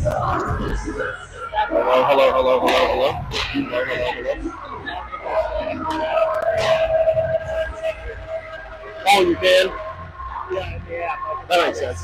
Hello, hello, hello, hello, hello. Hello, hello, hello. Oh, you can? That makes sense.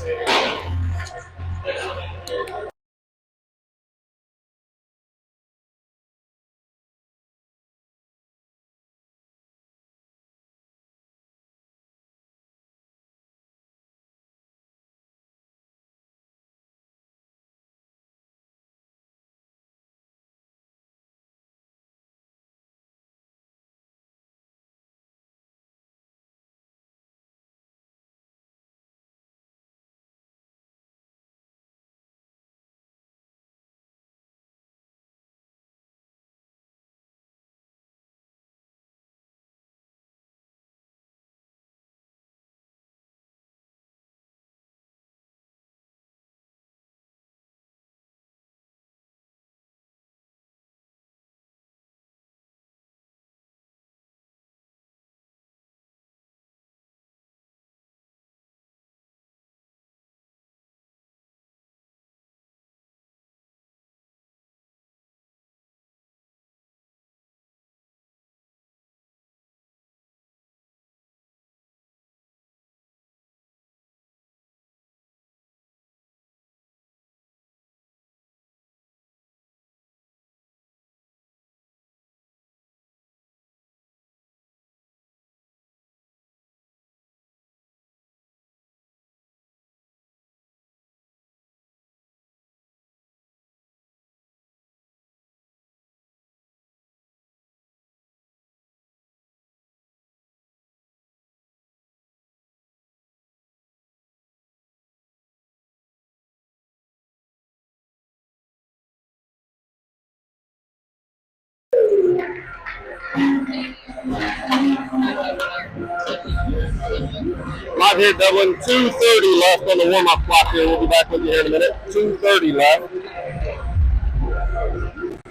Live here, Dublin. 2:30 left on the warm-up clock here. We'll be back with you here in a minute. 2:30 left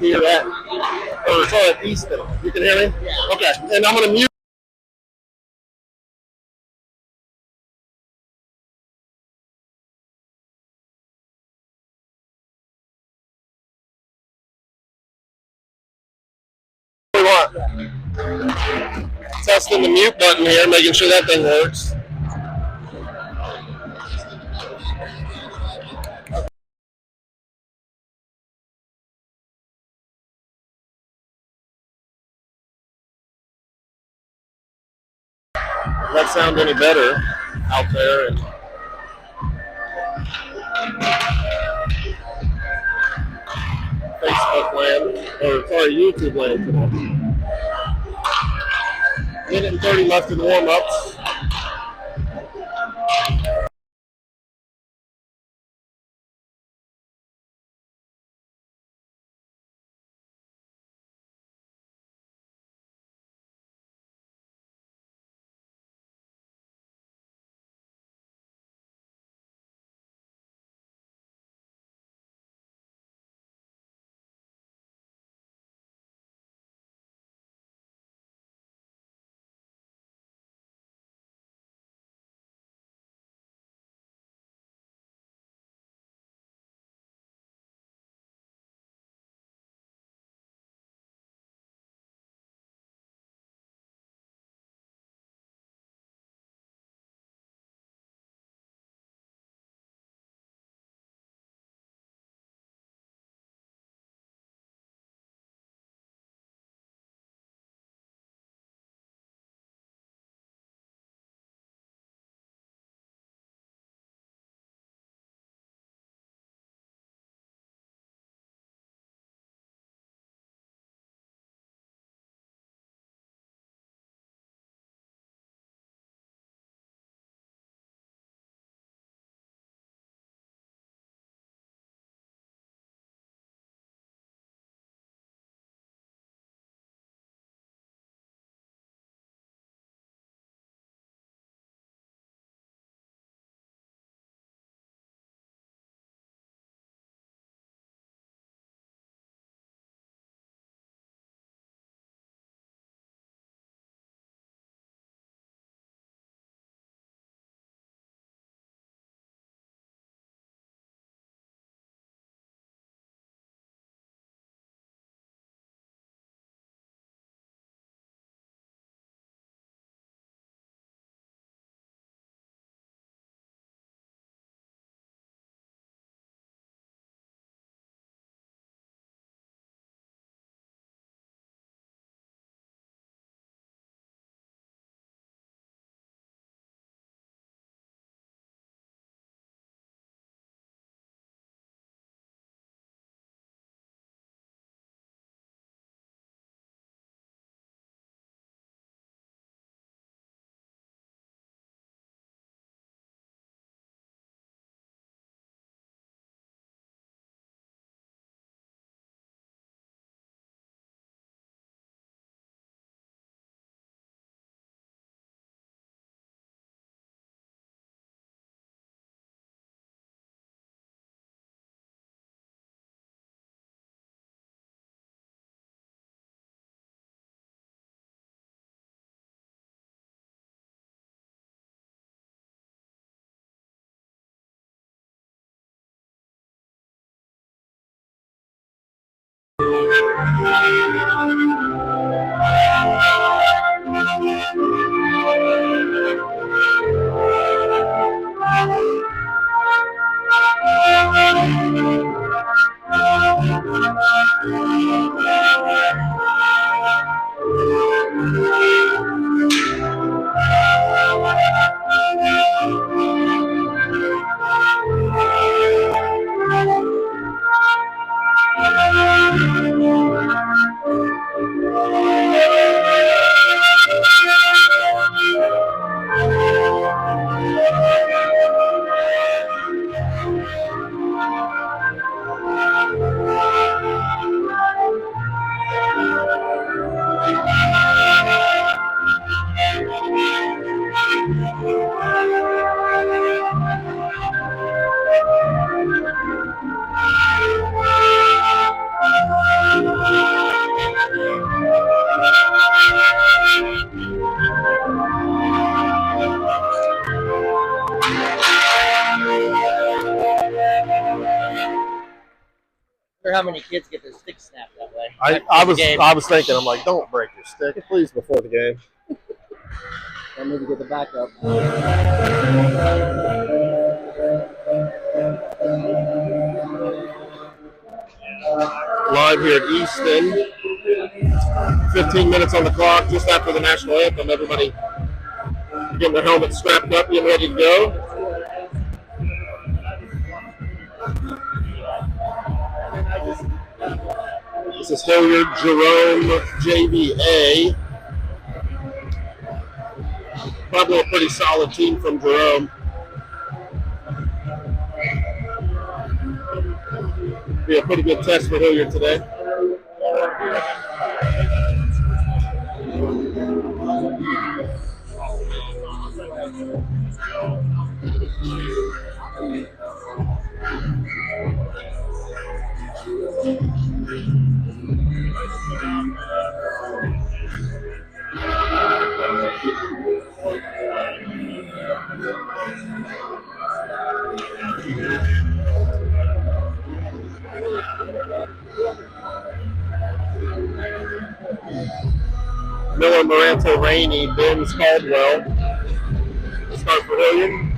here at Easton. You can hear me? Okay. And I'm going to mute. Testing the mute button here, making sure that thing works. Does that sound any better out there? And Facebook land, or sorry, YouTube land today. Minute and 30 left in warm-ups. How many kids get their stick snapped that way? I was thinking, I'm like, don't break your stick, please, before the game. I need to get the backup. Live here at Easton. 15 minutes on the clock, just after the national anthem. Everybody getting their helmets strapped up, getting ready to go. This is Hilliard Jerome JV. Probably a pretty solid team from Jerome. Be a pretty good test for Hilliard today. Miller, Moranto, Rainey, Benz, Caldwell. Start for Hilliard.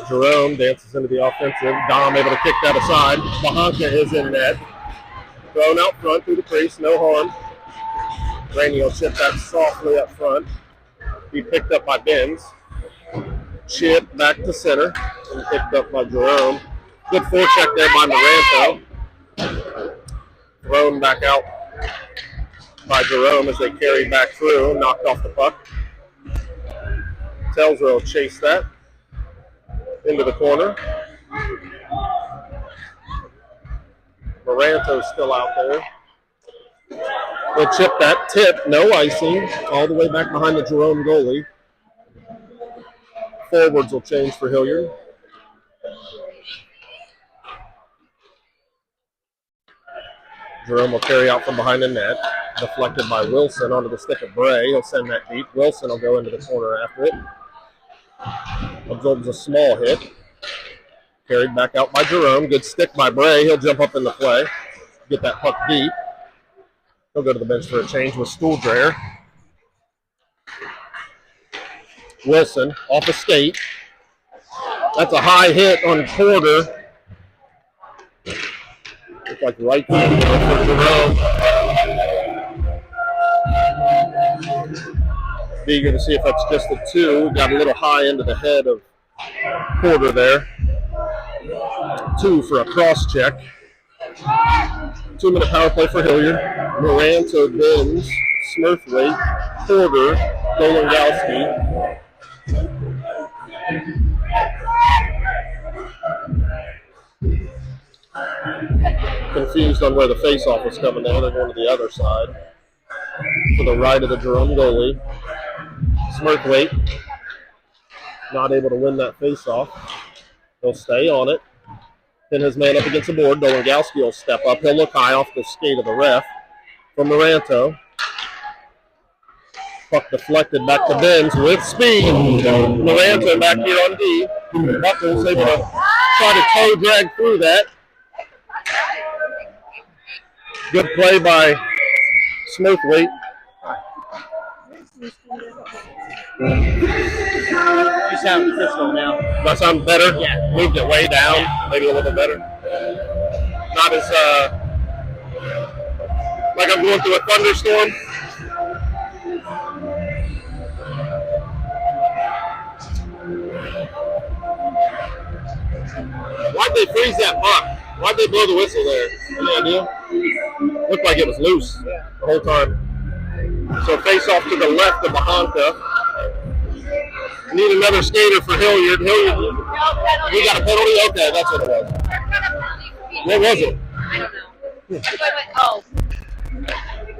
Jerome dances into the offensive. Dom able to kick that aside. Mahanka is in net. Thrown out front through the crease, no harm. Rainey will chip that softly up front. Be picked up by Benz. Chip back to center and picked up by Jerome. Good forecheck there by Moranto. Thrown back out by Jerome as they carry back through. Knocked off the puck. Telsrow chased that into the corner. Moranto's still out there. They'll chip that. Tip, no icing. All the way back behind the Jerome goalie. Forwards will change for Hilliard. Jerome will carry out from behind the net. Deflected by Wilson onto the stick of Bray. He'll send that deep. Wilson will go into the corner after it. Absorbs a small hit. Carried back out by Jerome. Good stick by Bray. He'll jump up in the play. Get that puck deep. He'll go to the bench for a change with Stuhldrayer. Wilson off a skate. That's a high hit on Porter. Looks like right for Jerome. Eager to see if that's just a two. Got a little high into the head of Porter there. Two for a cross check. 2-minute power play for Hilliard. Moranto, Benz, Smurthwaite, Porter, Golengowski. Confused on where the face-off was coming down. They're going to the other side. To the right of the Jerome goalie. Smurthwaite not able to win that face-off. He'll stay on it. Pin his man up against the board. Golengowski will step up. He'll look high off the skate of the ref. From Moranto. Puck deflected back to Benz with speed. Moranto back here on D. Buckles able to try to toe drag through that. Good play by Smurthwaite. You sound crystal now. That sound better? Yeah. Moved it way down, maybe a little better. Not as, like I'm going through a thunderstorm. Why'd they freeze that puck? Why'd they blow the whistle there? Any idea? Looked like it was loose the whole time. So face off to the left of Bahonka. Need another skater for Hilliard. Hilliard, we got a penalty? Okay, that's what it was. What was it? I don't know.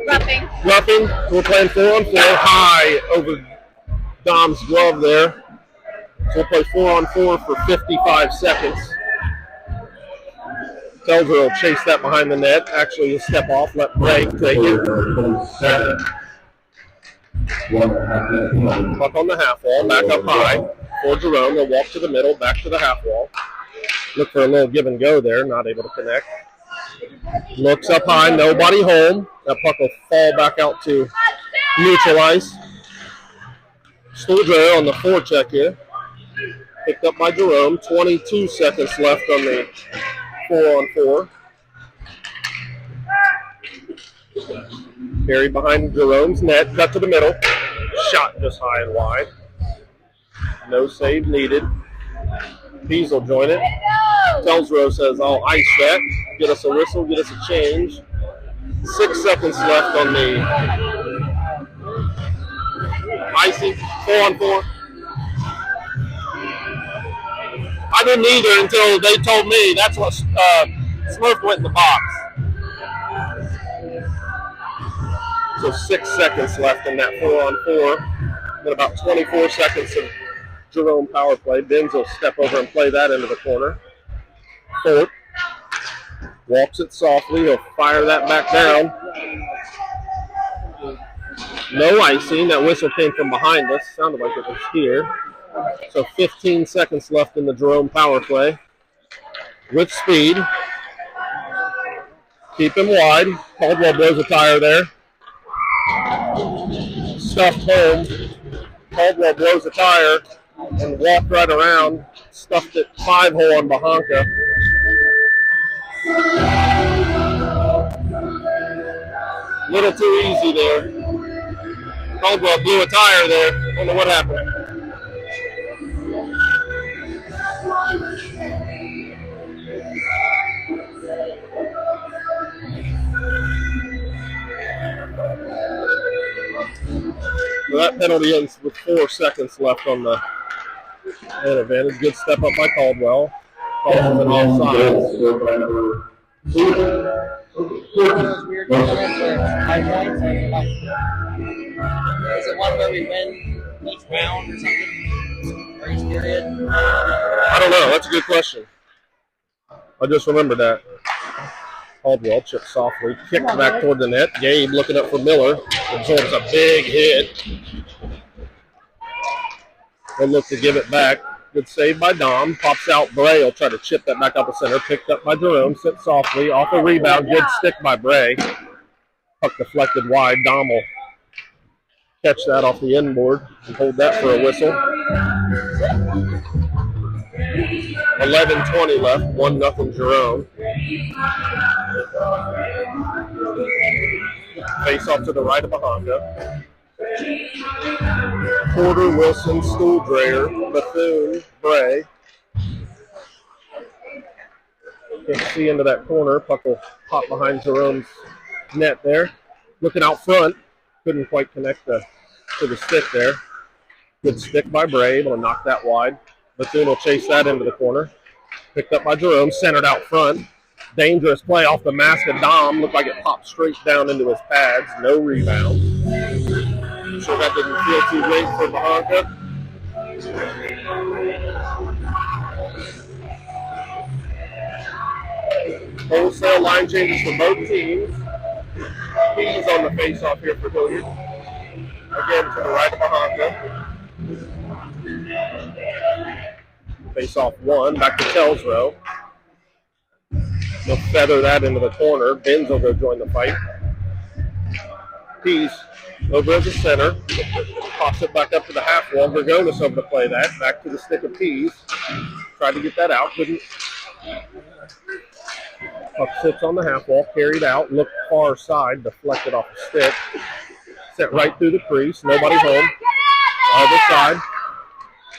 Roughing. Roughing. We're playing 4-on-4. High over Dom's glove there. So we'll play 4-on-4 for 55 seconds. Telzer will chase that behind the net. Actually, he'll step off, let Bray take it. Puck on the half wall, back up high for Jerome. He'll walk to the middle, back to the half wall. Look for a little give and go there, not able to connect. Looks up high, nobody home. That puck will fall back out to neutral ice. Stuldre on the forecheck here. Picked up by Jerome. 22 seconds left on the 4-on-4. Carry behind Jerome's net. Cut to the middle. Shot just high and wide. No save needed. Pease will join it. Telsrow says, I'll ice that. Get us a whistle. Get us a change. 6 seconds left on the icing. 4-on-4. I didn't either until they told me. That's what Smurf went in the box. So 6 seconds left in that 4-on-4. Then about 24 seconds of Jerome power play. Benz will step over and play that into the corner. Fort walks it softly. He'll fire that back down. No icing. That whistle came from behind us. Sounded like it was here. So 15 seconds left in the Jerome power play. With speed. Keep him wide. Caldwell blows a tire there. Stuffed home. Caldwell blows a tire and walked right around. Stuffed it 5-hole on Bahonka. Little too easy there. Caldwell blew a tire there. Don't know what happened. So that penalty ends with 4 seconds left on the man advantage. Good step up by Caldwell. Calls an offside. Is it one where we win each round or something? Or each period? I don't know. That's a good question. I just remembered that. Caldwell chipped softly, kicked back toward the net. Gabe looking up for Miller. Absorbs a big hit. They'll look to give it back. Good save by Dom. Pops out Bray. Will try to chip that back up the center. Picked up by Jerome. Sits softly. Off a rebound. Good stick by Bray. Puck deflected wide. Dom will catch that off the end board and hold that for a whistle. 11:20 left. 1-0 Jerome. Face off to the right of Bahonka. Porter, Wilson, Stuldreher, Bethune, Bray. Can't see into that corner. Puck will pop behind Jerome's net there. Looking out front. Couldn't quite connect to the stick there. Good stick by Bray. Able to knock that wide. Bethune will chase that into the corner. Picked up by Jerome. Centered out front. Dangerous play off the mask of Dom. Looked like it popped straight down into his pads. No rebound. I'm sure that didn't feel too great for Bahonka. Wholesale line changes for both teams. He's on the face-off here for Hilliard. Again to the right of Bahonka. Face off one, back to Tells row. They'll feather that into the corner. Benz will go join the fight. Pease over as a center. Pops it back up to the half wall. Dragonis over to play that. Back to the stick of Pease. Tried to get that out. Couldn't. Puck sits on the half wall. Carried out. Looked far side. Deflected off the stick. Sent right through the crease. Nobody home. Other side.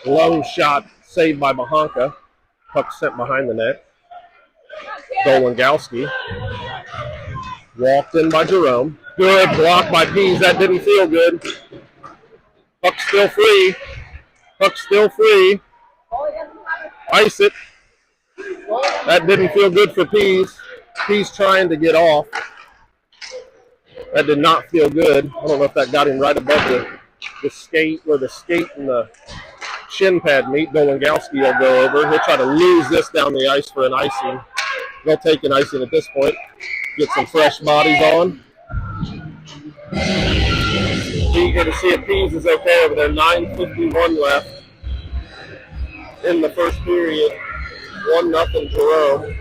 Low shot. Saved by Bahanka. Puck sent behind the net. Dolangowski. Walked in by Jerome. Good block by Pease. That didn't feel good. Puck still free. Puck still free. Ice it. That didn't feel good for Pease. Pease trying to get off. That did not feel good. I don't know if that got him right above the skate, where the skate and the shin pad meet. Dolangowski will go over. He'll try to lose this down the ice for an icing. They'll take an icing at this point. Get some fresh bodies on. Eager to see if Pease is okay over there. 9:51 left in the first period. 1-0 Jerome.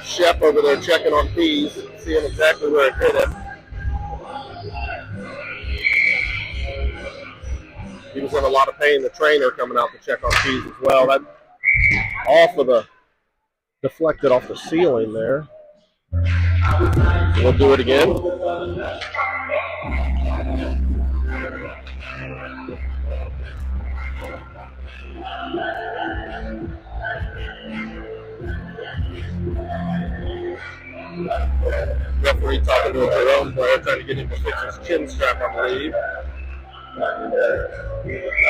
Shep over there checking on Pease, seeing exactly where it hit him. He was in a lot of pain. The trainer coming out to check on Pease as well. That off of the deflected off the ceiling there. We'll do it again. Referee talking to a Jerome player, trying to get him to fix his chin strap, I believe.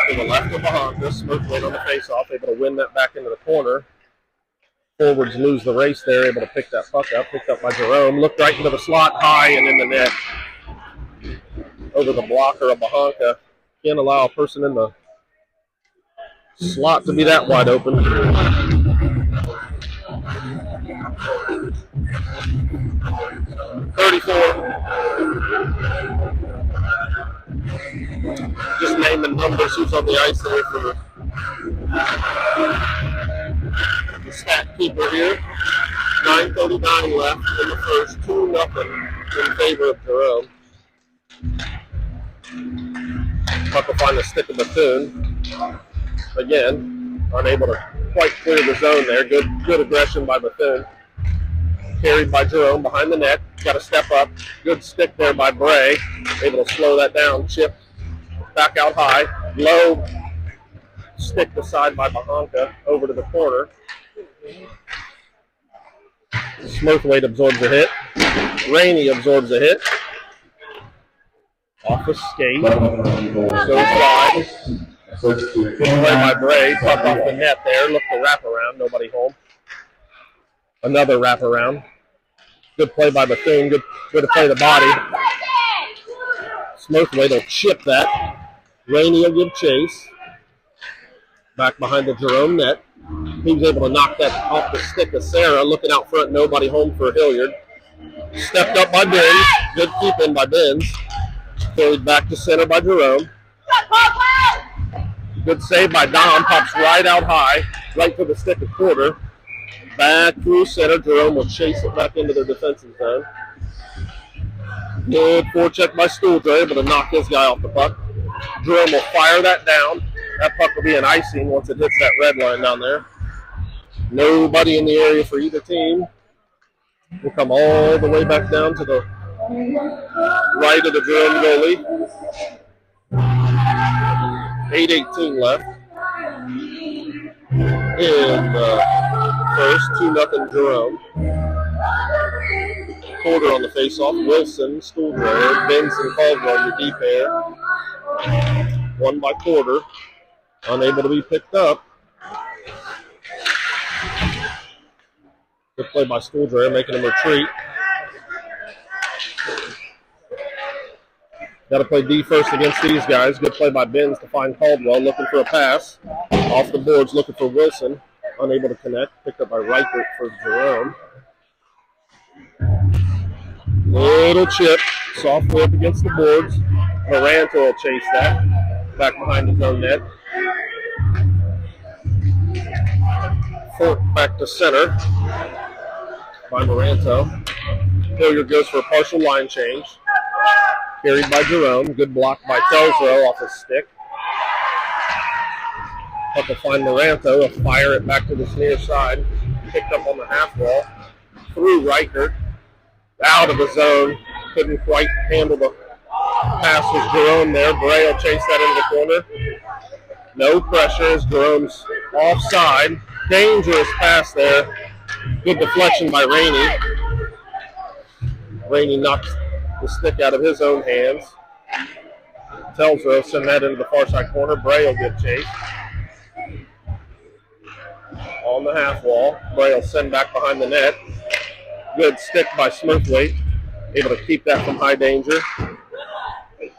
To the left of Bahanka, Smith went on the face-off, able to win that back into the corner. Forwards lose the race there, able to pick that puck up. Picked up by Jerome. Looked right into the slot, high and in the net. Over the blocker of Bahanka. Can't allow a person in the slot to be that wide open. 34. Just naming numbers who's on the ice there for the stat keeper here. 9:39 left in the first. 2-0 in favor of Jerome. Puck will find the stick of Bethune. Again, unable to quite clear the zone there. Good aggression by Bethune. Carried by Jerome behind the net. Got to step up. Good stick there by Bray. Able to slow that down. Chip back out high. Low stick aside by Bahanka over to the corner. Smurthwaite absorbs a hit. Rainey absorbs a hit. Off a skate. Goes wide. Good play by Bray. Puck off the net there. Look to wrap around. Nobody home. Another wrap around. Good play by Bethune. Good to play the body. Smurthwaite will chip that. Rainey will give chase. Back behind the Jerome net. He was able to knock that off the stick of Sarah. Looking out front, nobody home for Hilliard. Stepped up by Benz. Good keep in by Benz. Carried back to center by Jerome. Good save by Dom. Pops right out high. Right to the stick of Porter. Back through center. Jerome will chase it back into their defensive zone. Good forecheck by Stuhldreher, able to knock his guy off the puck. Jerome will fire that down. That puck will be an icing once it hits that red line down there. Nobody in the area for either team. We'll come all the way back down to the right of the Jerome goalie. 8:18 left. In the first, 2-0 Jerome. Porter on the faceoff. Wilson, Stuhldreher, Benson, Caldwell, your D pair. Won by Porter. Unable to be picked up. Good play by Stuhldreher, making him retreat. Got to play D first against these guys. Good play by Benz to find Caldwell, looking for a pass. Off the boards, looking for Wilson. Unable to connect. Picked up by Reichert for Jerome. Little chip. Soft whip against the boards. Maranta will chase that. Back behind his own net. Fort back to center by Moranto. Hilliard goes for a partial line change. Carried by Jerome. Good block by Telsrow off his stick. Puck will find Moranto. He'll fire it back to this near side. Picked up on the half wall. Through Reichert. Out of the zone. Couldn't quite handle the pass with Jerome there. Bray will chase that into the corner. No pressure as Jerome's offside. Dangerous pass there. Good deflection by Rainey. Rainey knocks the stick out of his own hands. Telsrow send that into the far side corner. Bray will get chased. On the half wall. Bray will send back behind the net. Good stick by Smurthwaite. Able to keep that from high danger.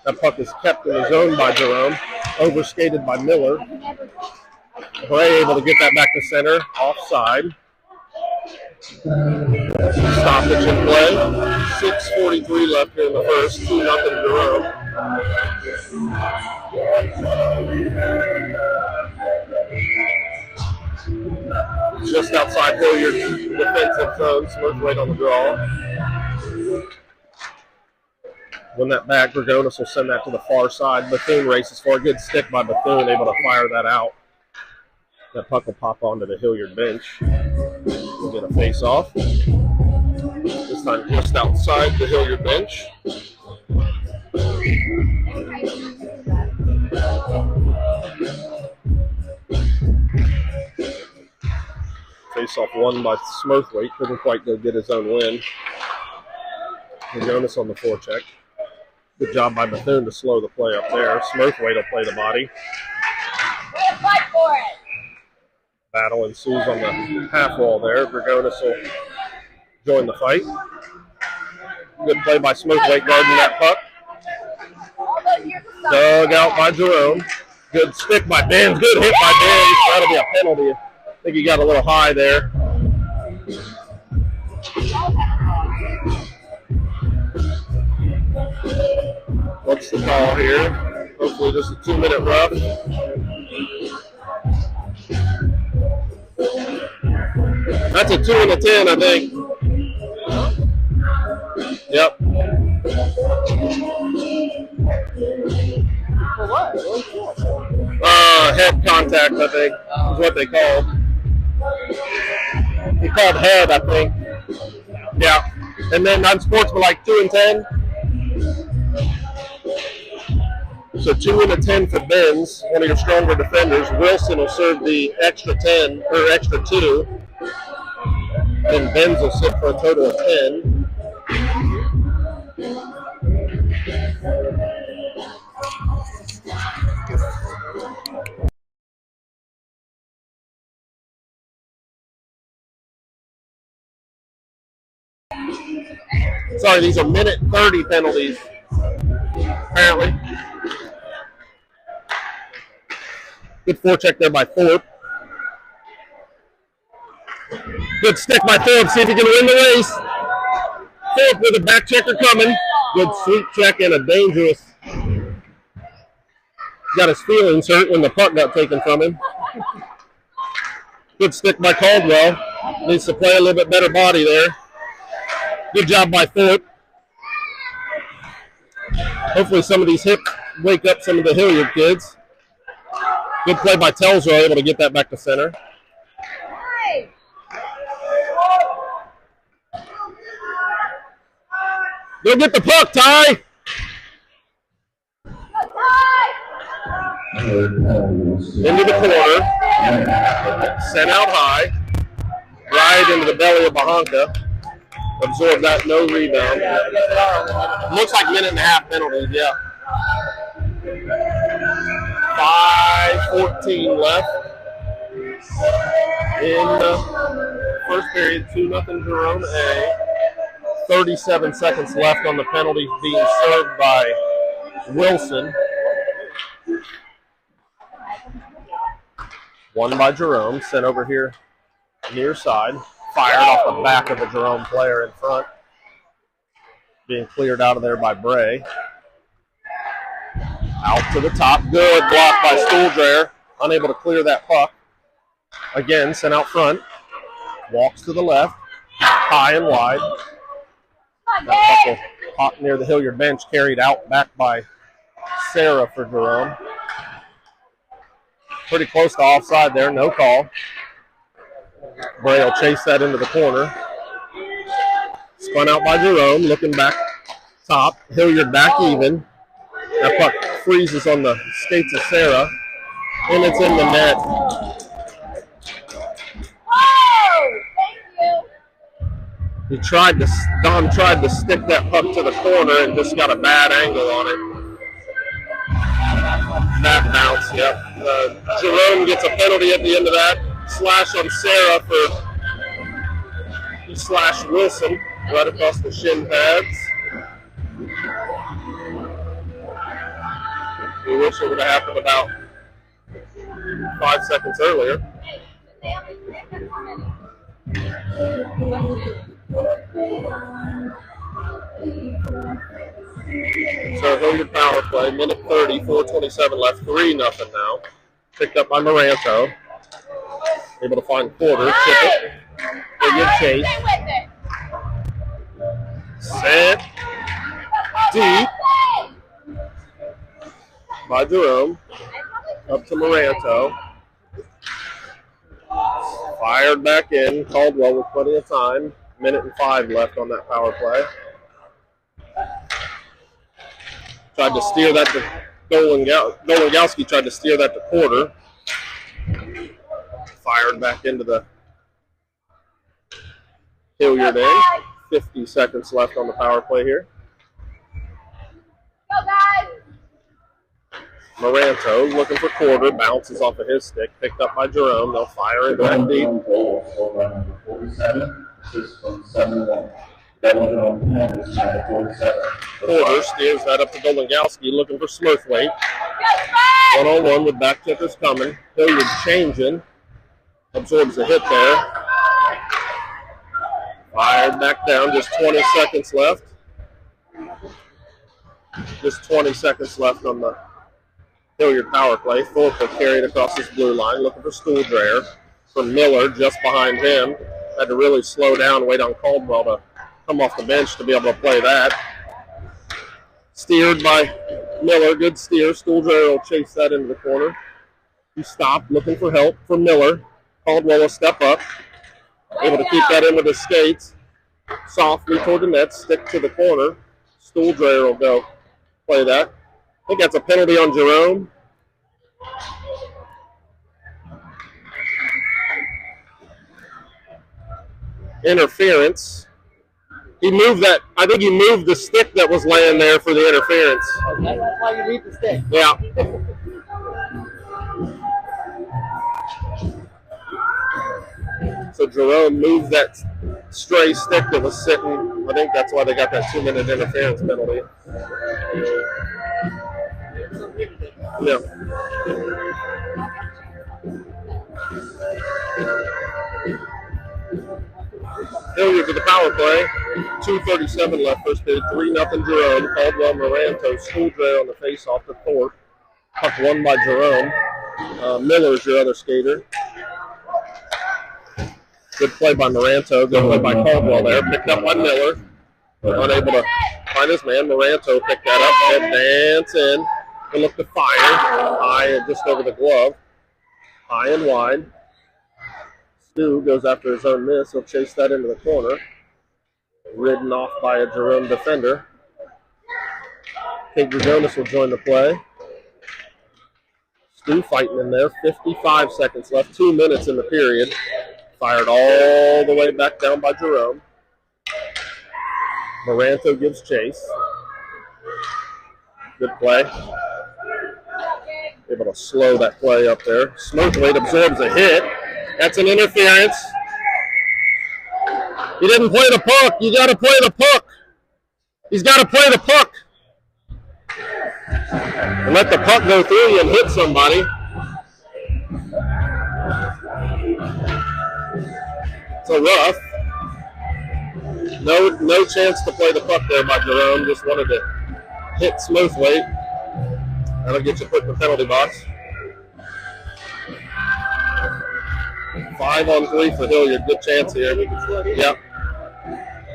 That puck is kept in the zone by Jerome. Overskated by Miller. Bray able to get that back to center. Offside. Stoppage in play. 6:43 left here in the first. 2-0 Jerome. Just outside Hilliard's defensive zone. Smurthwaite on the draw. Win that back. Dragonis will send that to the far side. Bethune races for a good stick by Bethune, able to fire that out. That puck will pop onto the Hilliard bench. We'll get a face-off. This time just outside the Hilliard bench. Face-off won by Smurthwaite. Couldn't quite go get his own win. Dragonis on the forecheck. Good job by Bethune to slow the play up there. Smurthwaite will play the body. Fight for it. Battle ensues on the half wall there. Dragonis will join the fight. Good play by Smurthwaite guarding that puck. Dug out by Jerome. Good stick by Benz. Good hit by Benz. That'll be a penalty. I think he got a little high there. What's the call here? Hopefully just a 2-minute rough. That's a 2 and a 10, I think. Yep. Head contact, I think, is what they called. He called head, I think. Yeah. And then unsportsmanlike 2 and 10. So 2 and a 10 for Benz, one of your stronger defenders. Wilson will serve the extra 10 or extra 2. Then Benz will sit for a total of 10. Sorry, these are minute 30 penalties, apparently. Good forecheck there by Thorpe. Good stick by Thorpe. See if he can win the race. Thorpe with a back checker coming. Good sweep check and a dangerous. Got his feelings hurt when the puck got taken from him. Good stick by Caldwell. Needs to play a little bit better body there. Good job by Thorpe. Hopefully some of these hits wake up some of the Hilliard kids. Good play by Telsrow, able to get that back to center. Go get the puck, Ty. Into the corner. Sent out high. Right into the belly of Bahanka. Absorb that, no rebound. Looks like minute and a half penalties, yeah. 5:14 left in the first period. 2-0 Jerome A. 37 seconds left on the penalty being served by Wilson. One by Jerome, sent over here near side. Fired off the back of the Jerome player in front. Being cleared out of there by Bray. Out to the top. Good block by Stuhldrayer. Unable to clear that puck. Again, sent out front. Walks to the left. High and wide. That puck will pop near the Hilliard bench, carried out back by Sarah for Jerome. Pretty close to offside there, no call. Bray will chase that into the corner. Spun out by Jerome, looking back top. Hilliard back even. That puck freezes on the skates of Sarah, and it's in the net. Oh, thank you. Don tried to stick that puck to the corner and just got a bad angle on it. That bounce, yep. Jerome gets a penalty at the end of that. Slash on Sarah he slashed Wilson right across the shin pads. We wish it would have happened about 5 seconds earlier. So Hilliard power play, minute 30, 4:27 left, 3-0 now. Picked up by Moranto. Able to find Porter, tip it. A good chase. Set. Deep. By Jerome. Up to Moranto. Fired back in. Caldwell with plenty of time. Minute and 5 left on that power play. Tried to steer that to Dolingowski tried to steer that to Porter. Fired back into the Hilliard end. 50 seconds left on the power play here. Go, guys. Moranto looking for Porter. Bounces off of his stick. Picked up by Jerome. They'll fire it back deep. 47, assist from 7-1. Porter steers that up to Dolingowski, looking for Smurthwaite. One-on-one with back checkers coming. Hilliard changing. Absorbs the hit there. Fired back down. Just 20 seconds left. Just 20 seconds left on the Hilliard power play. Thorpe carried across this blue line, looking for Stuhldrayer. From Miller, just behind him. Had to really slow down, wait on Caldwell to come off the bench to be able to play that. Steered by Miller, good steer. Stuhldrayer will chase that into the corner. He stopped, looking for help from Miller. Caldwell will step up, able to keep that in with his skates. Softly toward the net, stick to the corner. Stuhldrayer will go play that. I think that's a penalty on Jerome. Interference. He moved that. I think he moved the stick that was laying there for the interference. Okay, that's why you leave the stick. Yeah. So Jerome moved that stray stick that was sitting. I think that's why they got that 2-minute interference penalty. Yeah. Hilliard to the power play. 2:37 left first period. 3-0 Jerome. Caldwell Moranto. Stuhldrayer on the face-off to Thorpe. Puck won by Jerome. Miller's your other skater. Good play by Moranto. Good play by Caldwell there. Picked up by Miller. Unable to find his man. Moranto picked that up. Head dance in. He'll look to fire. High and just over the glove. High and wide. Stu goes after his own miss. He'll chase that into the corner. Ridden off by a Jerome defender. Kate Jonas will join the play. Stu fighting in there. 55 seconds left. 2 minutes in the period. Fired all the way back down by Jerome. Moranto gives chase. Good play. Able to slow that play up there. Smurthwaite absorbs a hit. That's an interference. He didn't play the puck. You got to play the puck. He's got to play the puck. And let the puck go through you and hit somebody. It's a rough. No chance to play the puck there by Jerome. Just wanted to hit Smurthwaite. That'll get you put in the penalty box. 5 on 3 for Hilliard. Good chance here. Yep.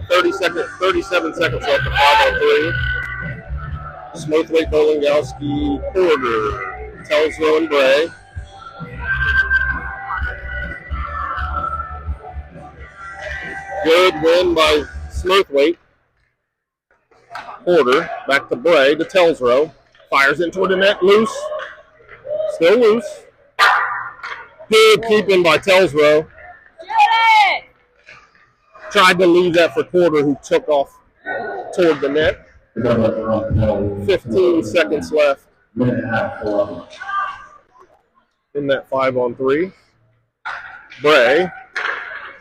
37 seconds left at 5 on 3. Smurthwaite, Bolingowski, Porter, Telsville, and Bray. Good win by Smurthwaite. Porter back to Bray to Telsrow. Fires into the net. Loose. Still loose. Good keeping by Telsrow. Tried to leave that for Porter, who took off toward the net. 15 seconds left in that 5 on 3. Bray.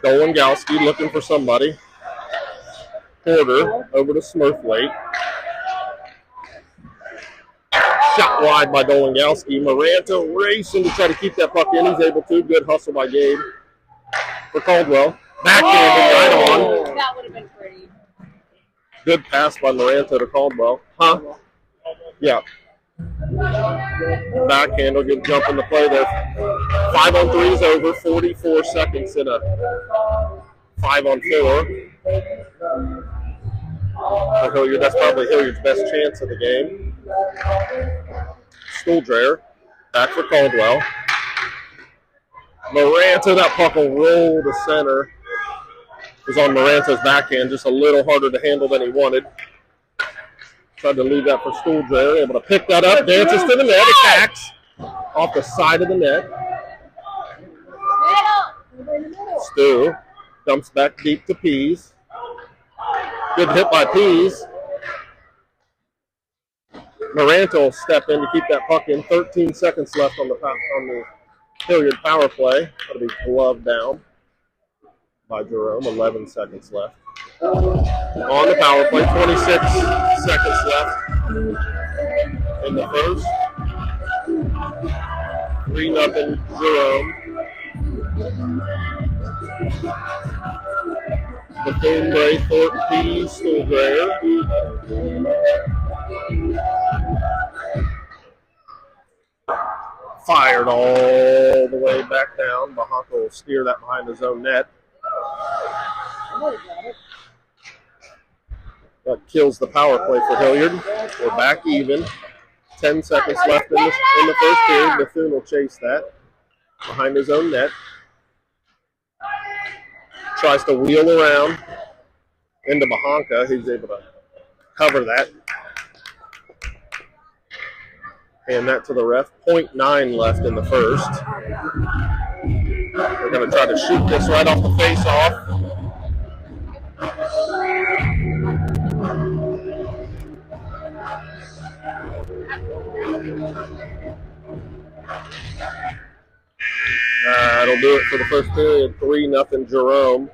Dolingowski looking for somebody. Porter over to Smurthwaite. Shot wide by Dolingowski. Maranta racing to try to keep that puck in. He's able to. Good hustle by Gabe for Caldwell. Backhanded right on. That would have been pretty. Good pass by Maranta to Caldwell. Huh? Yeah. Backhand will get jump in the play there. 5 on 3 is over. 44 seconds in a 5 on 4. For Hilliard, that's probably Hilliard's best chance of the game. Stuhldrayer back for Caldwell. Maranta, that puck will roll to center. It was on Maranta's backhand, just a little harder to handle than he wanted. Tried to leave that for Stuhldrayer, able to pick that up, dances to the net, attacks off the side of the net. Stu dumps back deep to Pease. Good hit by Pease. Maranta will step in to keep that puck in. 13 seconds left on the Hilliard power play. That'll be gloved down by Jerome. 11 seconds left. On the power play, 26 seconds left in the first. 3-0 Jerome. Bethune-Bray, Thornton, Pease, Stuhldrayer. Fired all the way back down. Bahanka will steer that behind his own net. That kills the power play for Hilliard. We're back even. 10 seconds left in the first period. Bethune will chase that behind his own net. Tries to wheel around into Bahanka. He's able to cover that. Hand that to the ref. 0.9 left in the first. We're going to try to shoot this right off the face-off. That'll do it for the first period. 3-0 Jerome.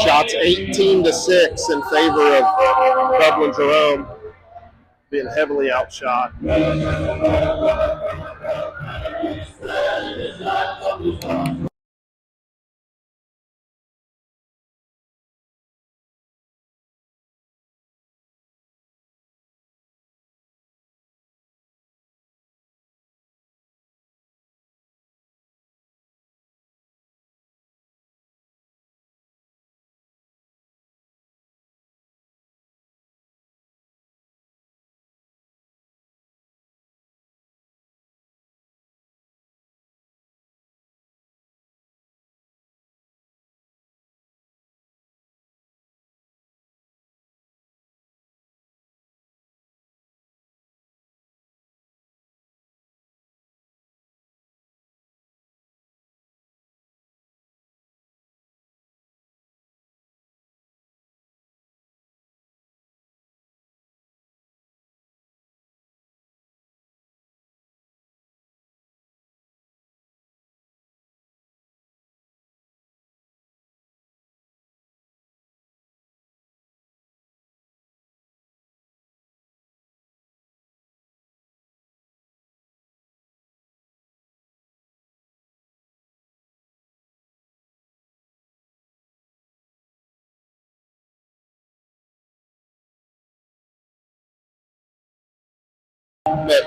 Shots 18-6 in favor of Dublin Jerome, being heavily outshot. bit.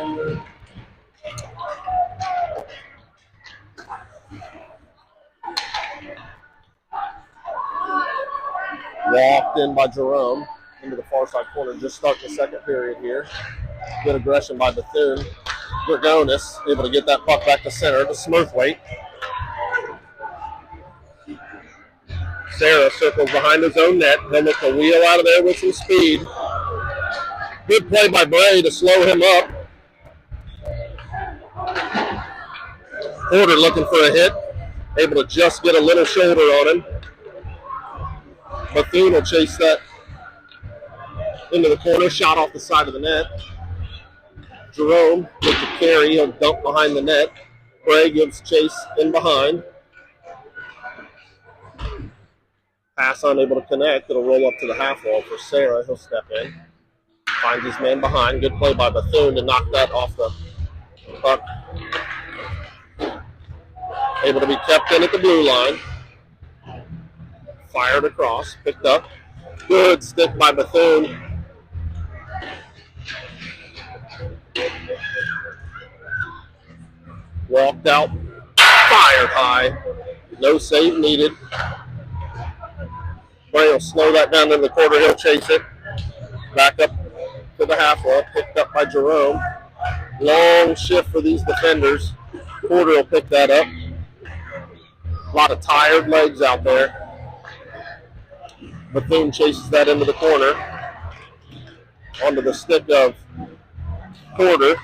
Walked in by Jerome into the far side corner. Just starting the second period here. Good aggression by Bethune. Dragonis able to get that puck back to center to Smurthwaite. Sarah circles behind his own net. He'll look to wheel out of there with some speed. Good play by Bray to slow him up. Porter looking for a hit. Able to just get a little shoulder on him. Bethune will chase that into the corner. Shot off the side of the net. Jerome with the carry. He'll dump behind the net. Bray gives chase in behind. Pass unable to connect. It'll roll up to the half wall for Sarah. He'll step in. Finds his man behind. Good play by Bethune to knock that off the puck. Able to be kept in at the blue line. Fired across. Picked up. Good stick by Bethune. Walked out. Fired high. No save needed. Bray will slow that down in the corner. He'll chase it. Back up to the half wall. Picked up by Jerome. Long shift for these defenders. Porter will pick that up. A lot of tired legs out there. Bethune chases that into the corner. Onto the stick of Porter.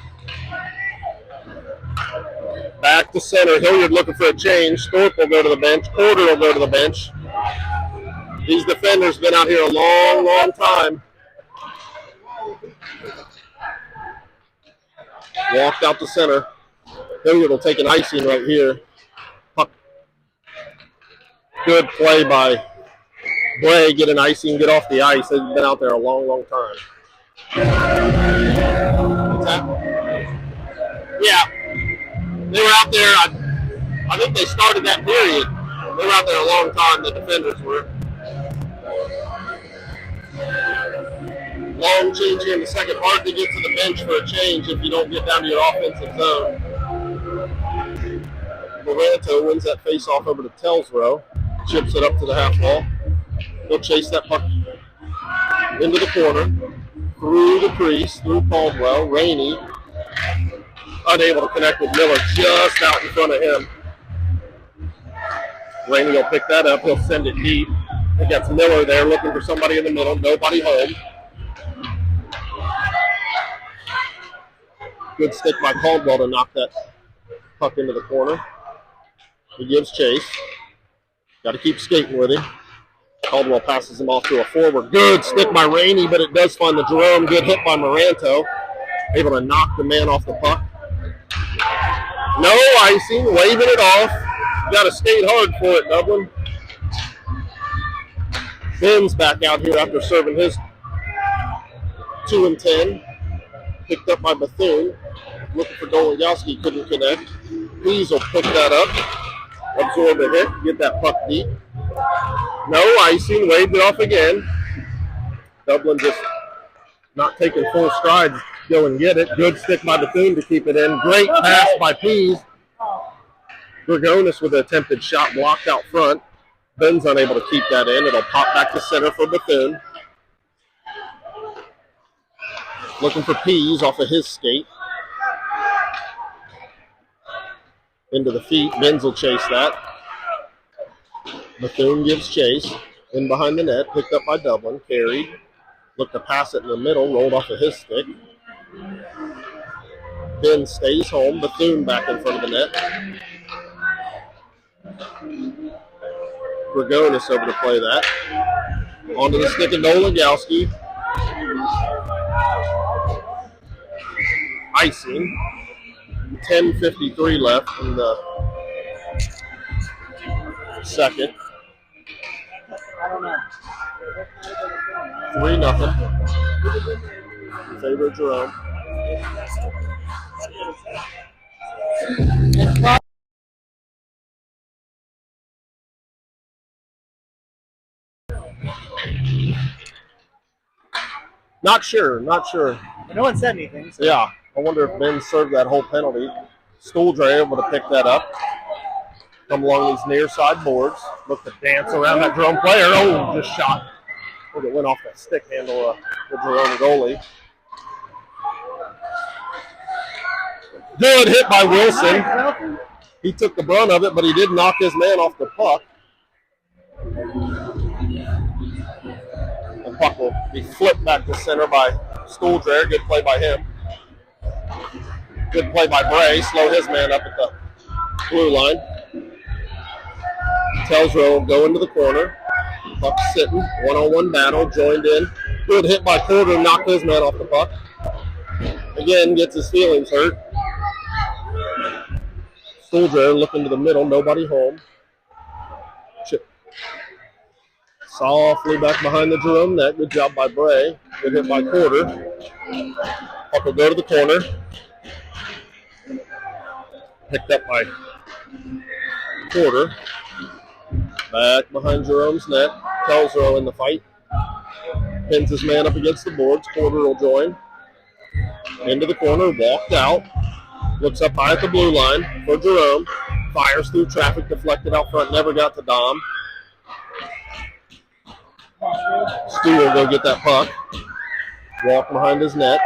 Back to center. Hilliard looking for a change. Thorpe will go to the bench. Porter will go to the bench. These defenders been out here a long, long time. Walked out to center. Hilliard will take an icing right here. Puck. Good play by Bray. Get an icing, get off the ice. They've been out there a long, long time. What's that? Yeah. They were out there, I think they started that period. They were out there a long time, the defenders were. Long change here in the second. Hard to get to the bench for a change if you don't get down to your offensive zone. Moranto wins that face-off over to Telsrow. Chips it up to the half wall. He'll chase that puck into the corner. Through the crease, through Caldwell. Rainey unable to connect with Miller just out in front of him. Rainey will pick that up. He'll send it deep. He gets Miller there looking for somebody in the middle. Nobody home. Good stick by Caldwell to knock that puck into the corner. He gives chase. Got to keep skating with him. Caldwell passes him off to a forward. Good stick by Rainey, but it does find the Jerome. Good hit by Moranto. Able to knock the man off the puck. No icing, waving it off. Got to skate hard for it, Dublin. Ben's back out here after serving his 2 and 10. Picked up by Bethune. Looking for Dologowski, couldn't connect. Please will pick that up. Absorb a hit, get that puck deep. No icing, waved it off again. Dublin just not taking full strides. Go and get it. Good stick by Bethune to keep it in. Great pass by Pease. Dragonis with an attempted shot blocked out front. Ben's unable to keep that in. It'll pop back to center for Bethune. Looking for Pease off of his skate. Into the feet. Benz will chase that. Bethune gives chase. In behind the net. Picked up by Dublin. Carried. Looked to pass it in the middle. Rolled off of his stick. Ben stays home. Bethune back in front of the net. Dragonis over to play that. Onto the stick of Dologowski. Icing. 10:53 left in the second. 3-0. In favor of Jerome. Not sure. No one said anything. So. Yeah. I wonder if Ben served that whole penalty. Stooldre able to pick that up. Come along these near side boards. Look to dance around that Jerome player. Oh, just shot. I think it went off that stick handle of the Jerome goalie. Good hit by Wilson. He took the brunt of it, but he did knock his man off the puck. The puck will be flipped back to center by Stooldre. Good play by him. Good play by Bray. Slow his man up at the blue line. Telsrow will go into the corner. Puck sitting. One-on-one battle. Joined in. Good hit by Porter. Knocked his man off the puck. Again, gets his feelings hurt. Stooldre looking to the middle. Nobody home. Chip. Softly back behind the Jerome net. Good job by Bray. Good hit by Porter. Puck will go to the corner. Picked up by Porter. Back behind Jerome's net. Telsrow in the fight. Pins his man up against the boards. Porter will join. Into the corner. Walked out. Looks up high at the blue line for Jerome. Fires through traffic. Deflected out front. Never got to Dom. Stu will go get that puck. Walk behind his net.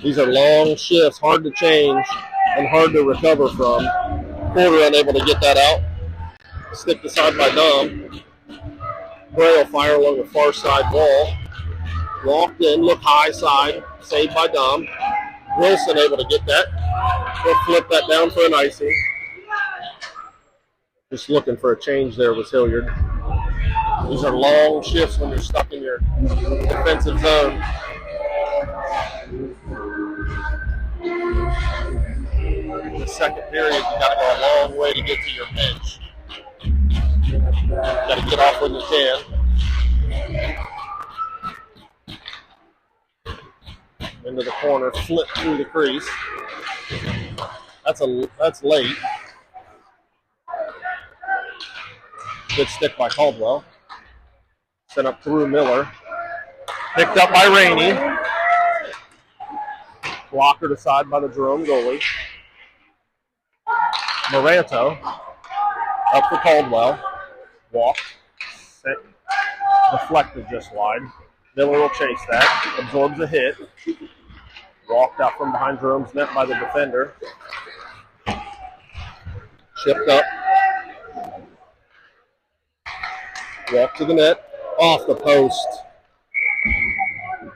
These are long shifts. Hard to change and hard to recover from. Porter unable to get that out. Stick aside by Dom. Bray will fire along the far side wall. Walked in, look high side, saved by Dom. Wilson able to get that. He'll flip that down for an icing. Just looking for a change there was Hilliard. These are long shifts when you're stuck in your defensive zone. In the second period, you got to go a long way to get to your bench. Got to get off when you can. Into the corner, flip through the crease. That's late. Good stick by Caldwell. Sent up through Miller. Picked up by Rainey. Blockered aside by the Jerome goalie. Moranto up for Caldwell. Walked. Set. Deflected just wide. Miller will chase that. Absorbs a hit. Walked out from behind Jerome's net by the defender. Chipped up. Walked to the net. Off the post.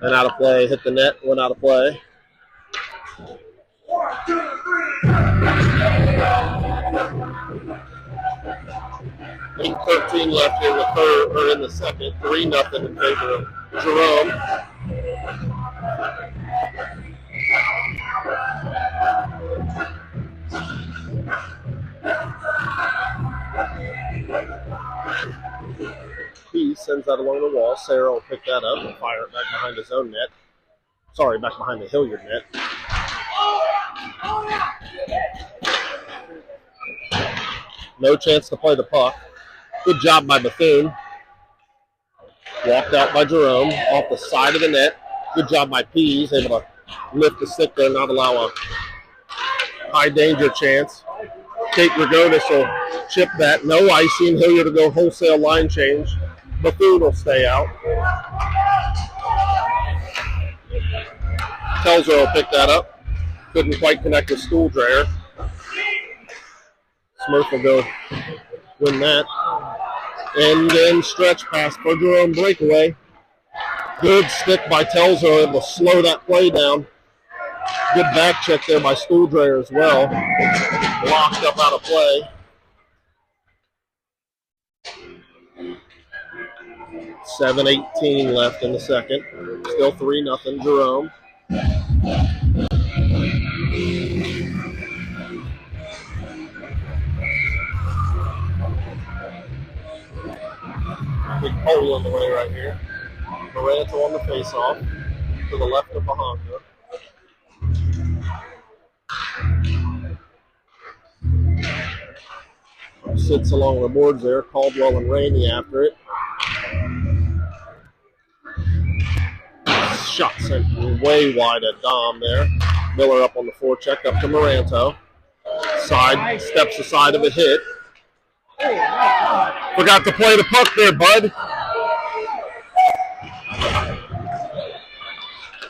And out of play. Hit the net. Went out of play. .13 left here in the second. 3-0 in favor of Jerome. He sends that along the wall. Sarah will pick that up and fire it back behind his own net. Sorry, back behind the Hilliard net. No chance to play the puck. Good job by Bethune. Walked out by Jerome off the side of the net. Good job by Pease, able to lift the stick there, not allow a high danger chance. Kate Ragonis will chip that. No icing. Hilliard to go wholesale line change. Bethune will stay out. Telsrow will pick that up. Couldn't quite connect with Stooldre. Smurf will go win that. And then stretch pass for Jerome breakaway. Good stick by Telsrow, able to slow that play down. Good back check there by Stooldre as well. Locked up out of play. .7:18 left in the second. Still 3-0 Jerome. Big pole in the way right here. Moranto on the face-off to the left of Bahonka. Sits along the boards there. Caldwell and Rainey after it. Shot sent way wide at Dom there. Miller up on the forecheck, up to Moranto. Side, steps aside of a hit. Forgot to play the puck there, bud.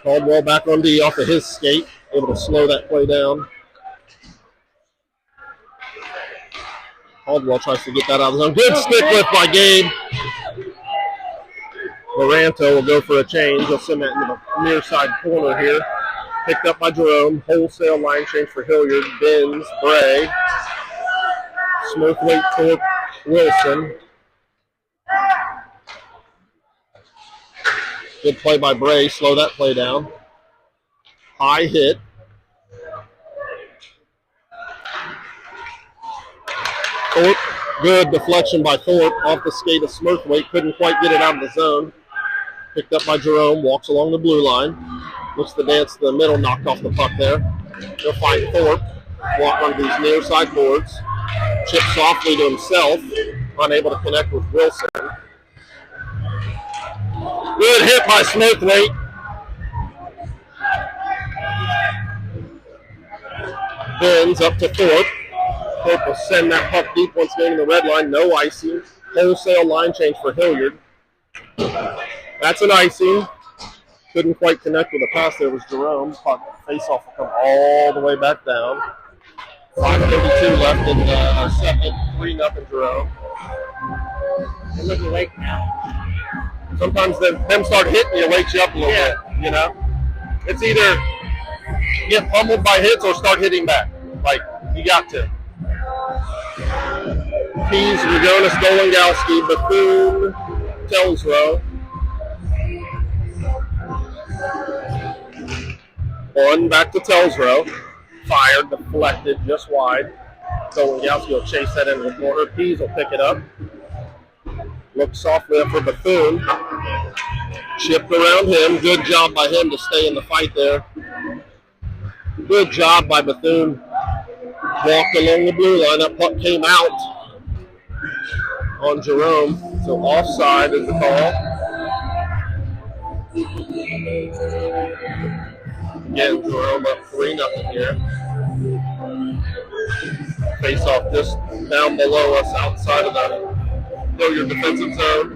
Caldwell back on D off of his skate, able to slow that play down. Caldwell tries to get that out of the zone. Good stick lift by Gabe. Moranto will go for a change. He'll send that into the near side corner here. Picked up by Jerome. Wholesale line change for Hilliard. Benz, Bray. Smokeweight, Thorpe, Wilson. Good play by Bray. Slow that play down. High hit. Thorpe. Good deflection by Thorpe. Off the skate of Smokeweight. Couldn't quite get it out of the zone. Picked up by Jerome. Walks along the blue line. Looks to dance to the middle. Knocked off the puck there. He'll find Thorpe. Walk on these near side boards. Chip softly to himself. Unable to connect with Wilson. Good hit by Smokeweight. Benz up to Thorpe. Thorpe will send that puck deep once getting the red line. No icing. Wholesale line change for Hilliard. That's an icing. Couldn't quite connect with the pass there was Jerome. Puck face-off will come all the way back down. 5:32 left in our second. 3-0 Jerome. They're looking awake now. Sometimes them start hitting you, wakes you up a little bit, you know? It's either get pummeled by hits or start hitting back. Like, you got to. Pease, Ragonis, Golengowski, Bethune, Telsrow. One back to Telsrow. Fired, deflected, just wide. Golengowski will chase that into the corner. Pease will pick it up. Look softly up for Bethune. Chipped around him. Good job by him to stay in the fight there. Good job by Bethune. Walked along the blue line. That puck came out on Jerome. So offside is the call. Again, Jerome up 3-0 here. Face off just down below us outside of the Hilliard defensive zone.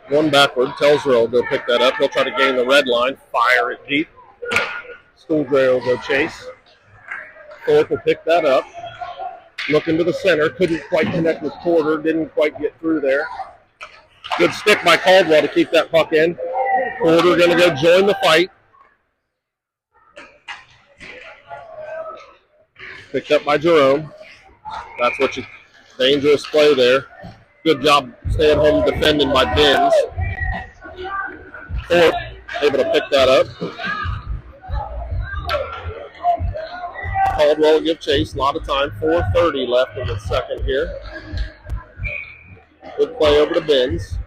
One backward. Telsrow will go pick that up. He'll try to gain the red line. Fire it deep. Stuhlgren will go chase. Thorpe will pick that up. Look into the center. Couldn't quite connect with Porter. Didn't quite get through there. Good stick by Caldwell to keep that puck in. Porter going to go join the fight. Picked up by Jerome. That's what you, dangerous play there. Good job staying home defending by Benz. Thorpe able to pick that up. Caldwell will give chase. A lot of time. 4:30 left in the second here. Good play over to Benz.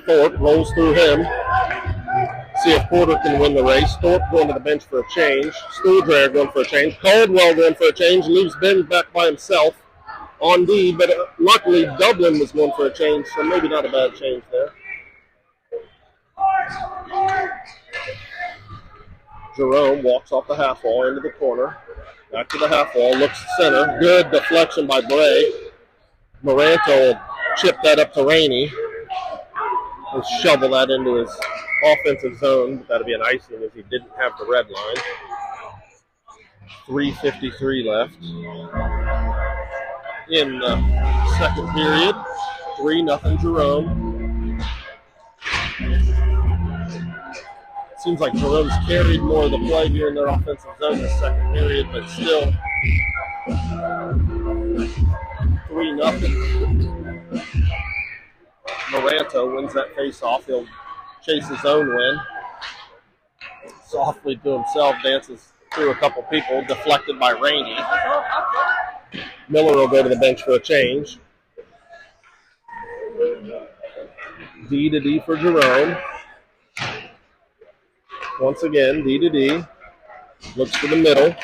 Thorpe rolls through him. See if Porter can win the race. Thorpe going to the bench for a change. Stuhlgren going for a change. Caldwell going for a change. Leaves Benz back by himself on D, but luckily Dublin was going for a change, so maybe not a bad change there. Jerome walks off the half wall into the corner. Back to the half wall. Looks center. Good deflection by Bray. Moranto will chip that up to Rainey. He'll shovel that into his offensive zone, but that'll be an icing as he didn't have the red line. 3:53 left in the second period. 3-0 Jerome. Seems like Jerome's carried more of the play here in their offensive zone this second period, but still 3-0. Moranto wins that face-off. He'll chase his own win. Softly to himself, dances through a couple people, deflected by Rainey. Miller will go to the bench for a change. D to D for Jerome. Once again, D to D. Looks to the middle.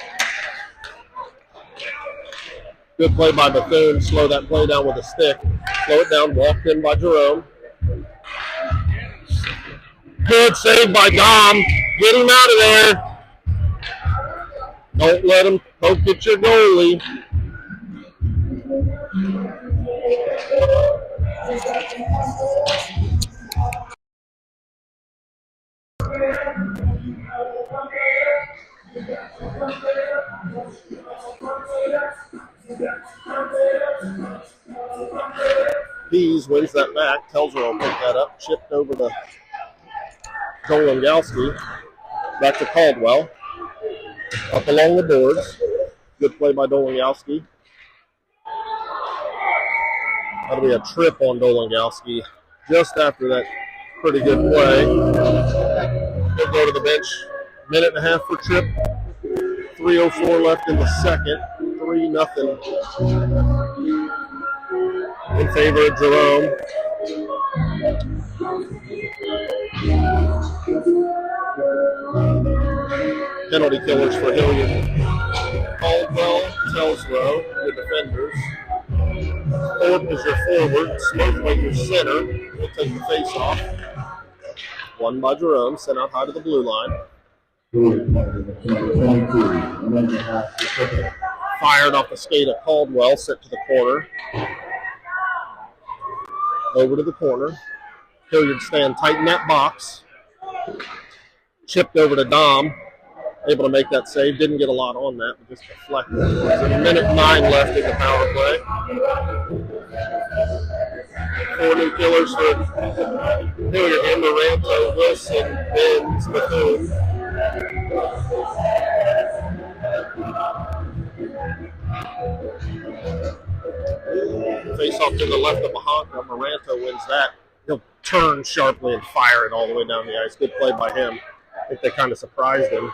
Good play by Bethune. Slow that play down with a stick. Slow it down. Walked in by Jerome. Good save by Dom. Get him out of there. Don't let him poke at your goalie. Pease wins that back. Tells her I'll pick that up. Chipped over to Dolangowski. Back to Caldwell. Up along the boards. Good play by Dolangowski. That'll be a trip on Dolangowski just after that pretty good play. He'll go to the bench. Minute and a half for Tripp. 3:04 left in the second. 3-0 in favor of Jerome. Penalty killers for Hilliard. Caldwell, Telsrow, the defenders. Thorpe is your forward. Smokeway your center. We'll take the face off. One by Jerome, sent out high to the blue line. Fired off the skate of Caldwell, set to the corner. Over to the corner. Hilliard staying tight in that box. Chipped over to Dom. Able to make that save. Didn't get a lot on that, but just deflected. There's a minute 9 left in the power play. 4 new killers for Hilliard. Amaranto, Wilson, Benz, Bethune. Face off to the left of Bahanka. Amaranto wins that. He'll turn sharply and fire it all the way down the ice. Good play by him. I think they kind of surprised him.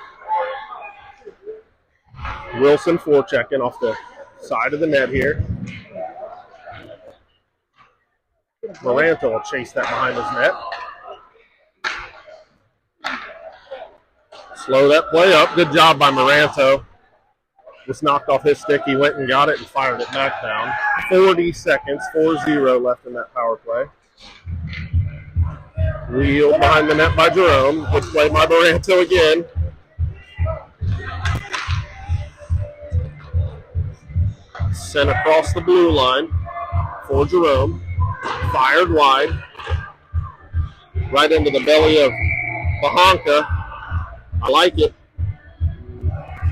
Wilson forechecking off the side of the net here. Maranto will chase that behind his net. Slow that play up. Good job by Maranto. Just knocked off his stick. He went and got it and fired it back down. 40 seconds, 4-0 left in that power play. Wheeled behind the net by Jerome. Good play by Maranto again. Sent across the blue line for Jerome. Fired wide. Right into the belly of Bahanka. I like it.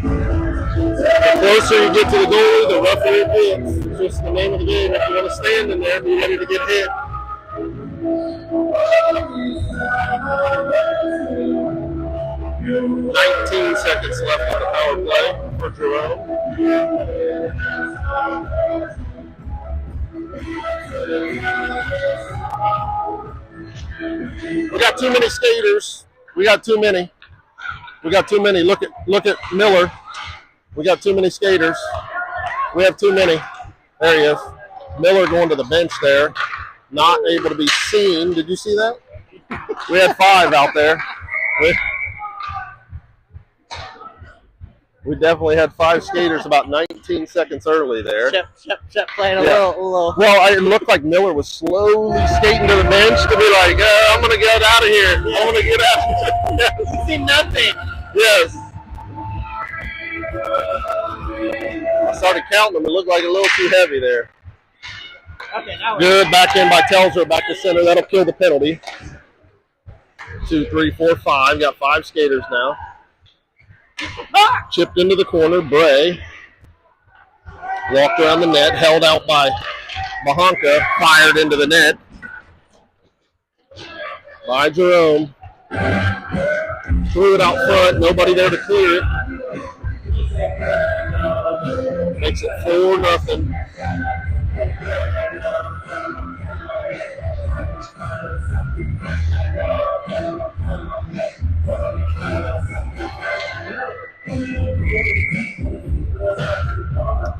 The closer you get to the goalie, the rougher it gets. It's just the name of the game. If you want to stand in there, be ready to get hit. 19 seconds left on the power play for Jerome. We got too many skaters. We got too many. Look at Miller. We got too many skaters. We have too many. There he is. Miller going to the bench there. Not able to be seen. Did you see that? We had 5 out there. We definitely had 5 skaters about 19 seconds early there. Chip playing a little. Well, it looked like Miller was slowly skating to the bench to be like, I'm going to get out of here. Yeah. I'm going to get out of here. Yes. You see nothing. Yes. I started counting them. It looked like a little too heavy there. Okay, now Good back in by Telzer, back to center. That'll kill the penalty. 2, 3, 4, 5. Got 5 skaters now. Chipped into the corner. Bray walked around the net, held out by Bahanka, fired into the net by Jerome. Threw it out front. Nobody there to clear it. Makes it 4-0.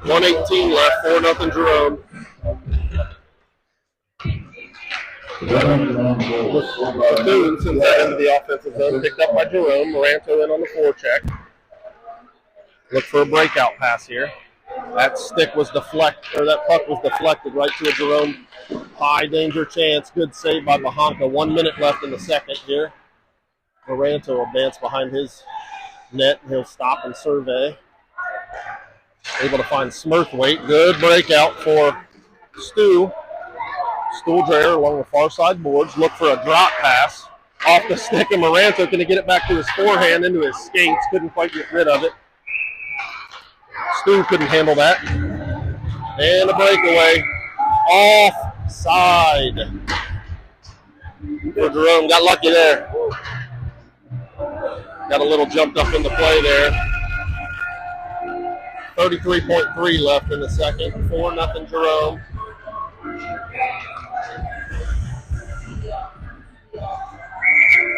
$1:18 left, 4-0 Jerome. Bethune sends that into the offensive zone, picked up by Jerome. Maranto in on the forecheck. Look for a breakout pass here. That stick was deflected, or that puck was deflected right to a Jerome high danger chance. Good save by Bahanka. 1 minute left in the second here. Moranto will dance behind his net. He'll stop and survey. Able to find Smirthwaite. Good breakout for Stu. Stuhldrayer along the far side boards. Look for a drop pass off the stick, and Moranto going to get it back to his forehand into his skates. Couldn't quite get rid of it. Stu couldn't handle that. And a breakaway. Offside for Jerome. Got lucky there. Got a little jumped up in the play there. 33.3 left in the second. 4-0 Jerome.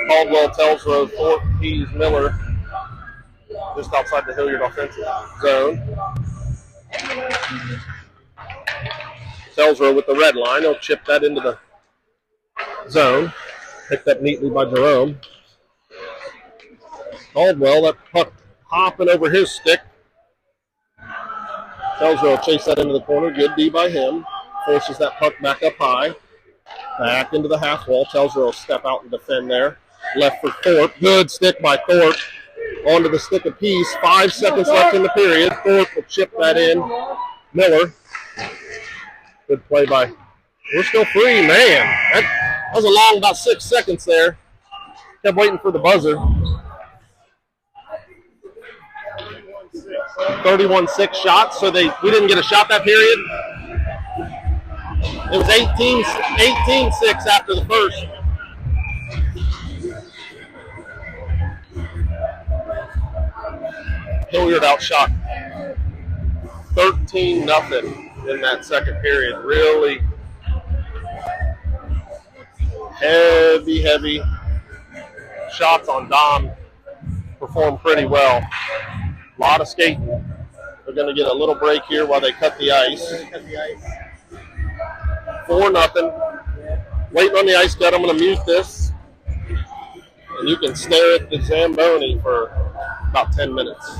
Caldwell, Telsrow, Thorpe, Pease, Miller, just outside the Hilliard offensive zone. Telsrow with the red line. He'll chip that into the zone. Picked up neatly by Jerome. Caldwell, that puck hopping over his stick. Telsrow will chase that into the corner. Good D by him. Forces that puck back up high. Back into the half wall. Telsrow will step out and defend there. Left for Thorpe. Good stick by Thorpe. Onto the stick of Peace. 5 seconds left in the period. Thorpe will chip that in. Miller. Good play by. We're still free, man. That was a long about 6 seconds there. Kept waiting for the buzzer. 31-6 shots, so we didn't get a shot that period. It was 18-6 after the first. Hilliard outshot 13-0 in that second period. Really heavy shots on Dom. Performed pretty well. A lot of skating. They're going to get a little break here while they cut the ice. 4-0. Waiting on the ice cut. I'm going to mute this. And you can stare at the Zamboni for about 10 minutes.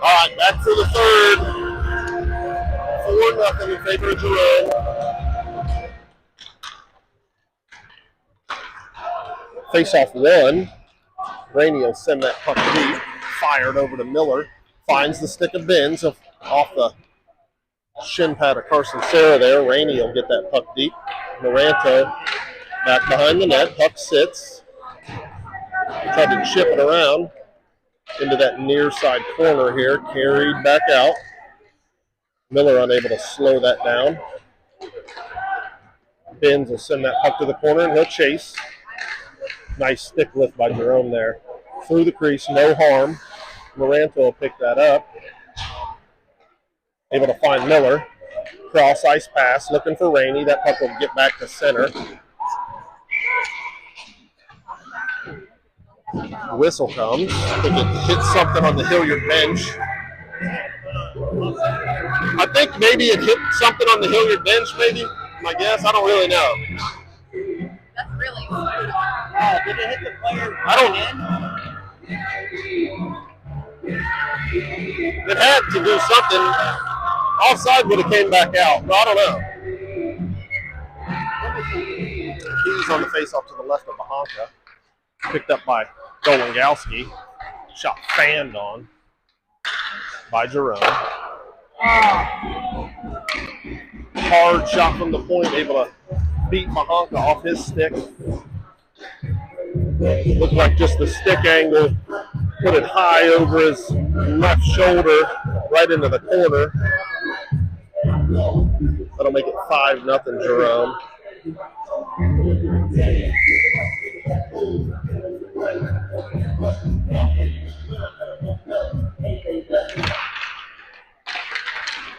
All right, back for the third. 4-0 in favor of Jerome. Face off one. Rainey will send that puck deep. Fired over to Miller. Finds the stick of Benz off the shin pad of Carson Sarah there. Rainey will get that puck deep. Moranto back behind the net. Puck sits. Tried to chip it around into that near side corner here. Carried back out. Miller unable to slow that down. Benz will send that puck to the corner and he'll chase. Nice stick lift by Jerome there. Through the crease, no harm. Moranto will pick that up. Able to find Miller. Cross ice pass, looking for Rainey. That puck will get back to center. Whistle comes. I think it hit something on the Hilliard bench. I think maybe it hit something on the Hilliard bench, maybe. My guess, I don't really know. That's really Did it hit the player? I don't. It had to do something. Offside would have came back out, but I don't know. He's on the face-off to the left of Bahanka. Picked up by Dolangowski. Shot fanned on by Jerome. Hard shot from the point, able to beat Bahanka off his stick. Looked like just the stick angle. Put it high over his left shoulder, right into the corner. That'll make it 5-0 Jerome.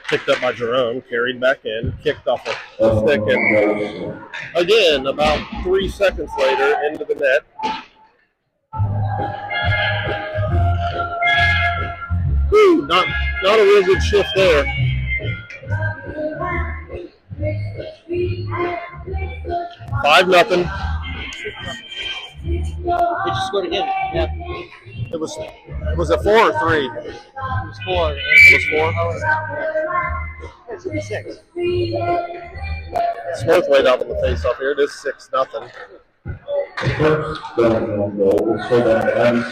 Picked up by Jerome, carried back in, kicked off a stick, and again, about 3 seconds later, into the net. Whew, not a real good shift there. 5-0. He just scored again. Yeah. It was a 4 or 3? It was 4. It was 4? It should be 6. Smurthwaite out on the face-off here. It is 6-0.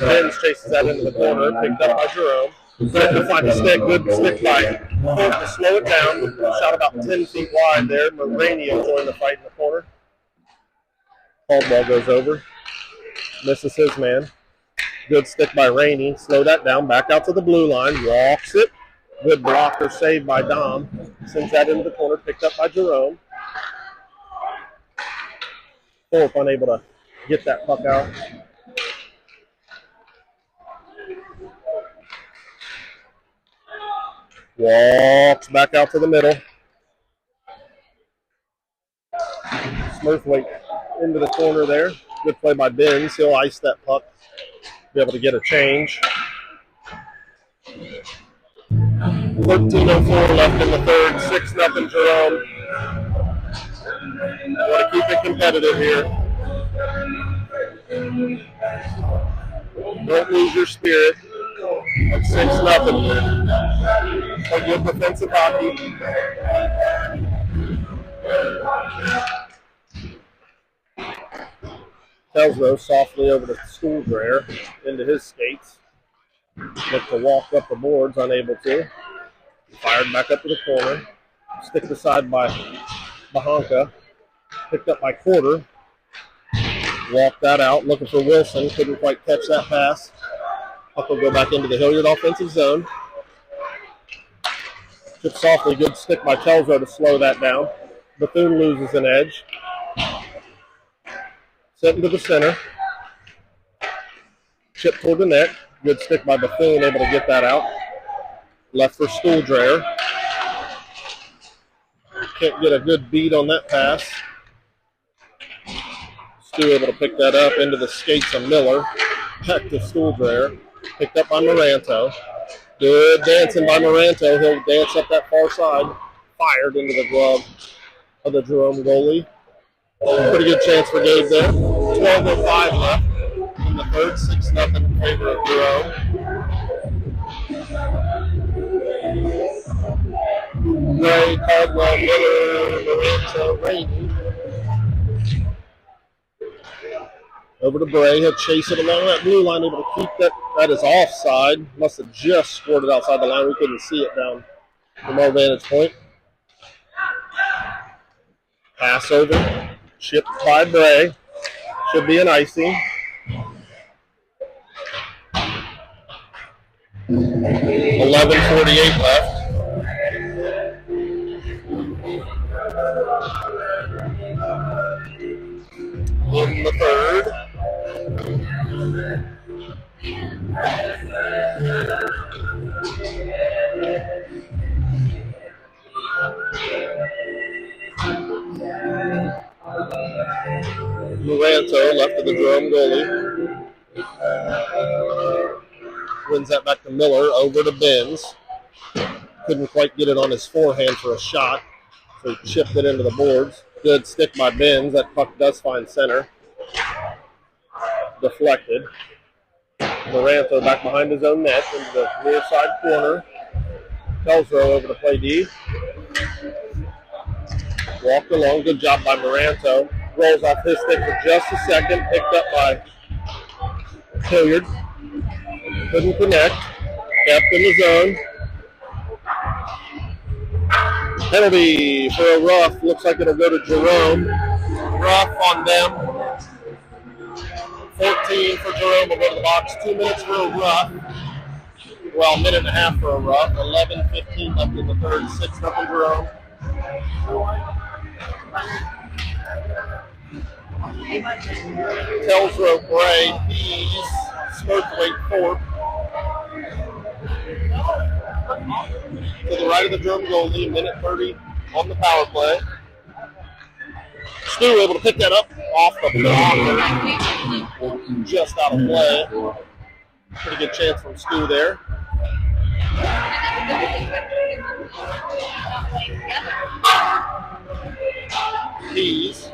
Benz chases that into the corner, picked up by Jerome. Tried to find a stick, good stick by Holt to slow it down. Shot about 10 feet wide there. Rainey will join the fight in the corner. Caldwell goes over. Misses his man. Good stick by Rainey. Slow that down. Back out to the blue line. Walks it. Good blocker saved by Dom. Sends that into the corner. Picked up by Jerome. Thorpe unable to get that puck out. Walks back out to the middle. Smurthwaite into the corner there. Good play by Benz. He'll ice that puck. Be able to get a change. 13:04 left in the third. 6-0 Jerome. Want to keep it competitive here. Don't lose your spirit. At 6-0. Play good defensive hockey. Telslow softly over to Stuhldrayer into his skates. Looked to walk up the boards, unable to. Fired back up to the corner. Stick aside by Bahanka. Picked up by Quarter. Walked that out, looking for Wilson. Couldn't quite catch that pass. Puck will go back into the Hilliard offensive zone. Chip softly, good stick by Telslow to slow that down. Bethune loses an edge. Set into the center. Chip toward the net. Good stick by Bethune, able to get that out. Left for Stuhldrayer. Can't get a good beat on that pass. Stu able to pick that up into the skates of Miller. Back to Stuhldrayer. Picked up by Moranto. Good dancing by Moranto. He'll dance up that far side. Fired into the glove of the Jerome goalie. Pretty good chance for Gabe there. 12:05 left in the third. 6-0 in favor of Jerome. Gray, Caldwell, Miller, Lorenzo, Rainey. Over to Bray. He'll chase it along that blue line, able to keep that. That is offside. Must have just scored it outside the line. We couldn't see it down from our vantage point. Pass over. Chipped by Bray. Should be an icing. 11:48 left. In the third. Lorenzo left of the Jerome goalie. Wins that back to Miller, over to Benz. Couldn't quite get it on his forehand for a shot, so he chipped it into the boards. Good stick by Benz. That puck does find center. Deflected. Lorenzo back behind his own net into the near side corner. Telsrow over to play D. Walked along. Good job by Lorenzo. Rolls off his stick for just a second. Picked up by Hilliard. Couldn't connect. Kept in the zone. Penalty for a rough. Looks like it'll go to Jerome. Rough on them. 14 for Jerome will go to the box. 2 minutes for a rough. Well, a minute and a half for a rough. 11:15 left in the third. 6-0 Jerome. Telsrow, Bray, Pease, Smirthwaite, Ford. To the right of the Jerome goalie, minute 30 on the power play. Stu able to pick that up off the blocker. Just out of play. Pretty good chance from Stu there. Pease.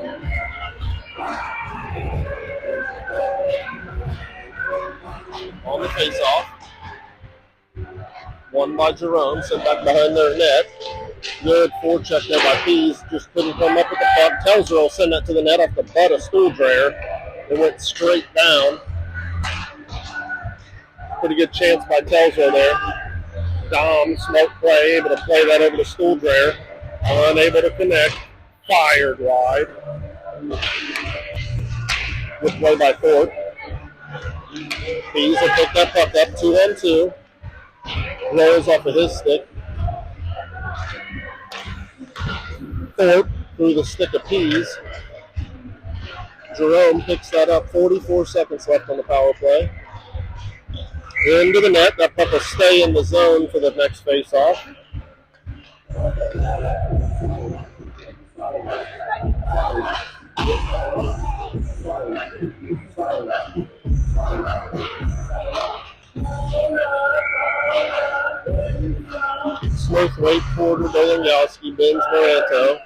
On the face-off. Won by Jerome, sent back behind their net. Good forecheck there by Pease. Just couldn't come up with the puck. Telsrow will send that to the net off the butt of Stuhldrayer. It went straight down. Pretty good chance by Telsrow there. Dom, smart play, able to play that over to Stuhldrayer. Unable to connect. Fired wide. Good play by Ford. Pease will pick that puck up 2-on-2. Rolls off of his stick. Ford through the stick of Pease. Jerome picks that up. 44 seconds left on the power play. Into the net. That puck will stay in the zone for the next face-off. Smirthwaite, Porter, Dolingowski, Benz, Moranto.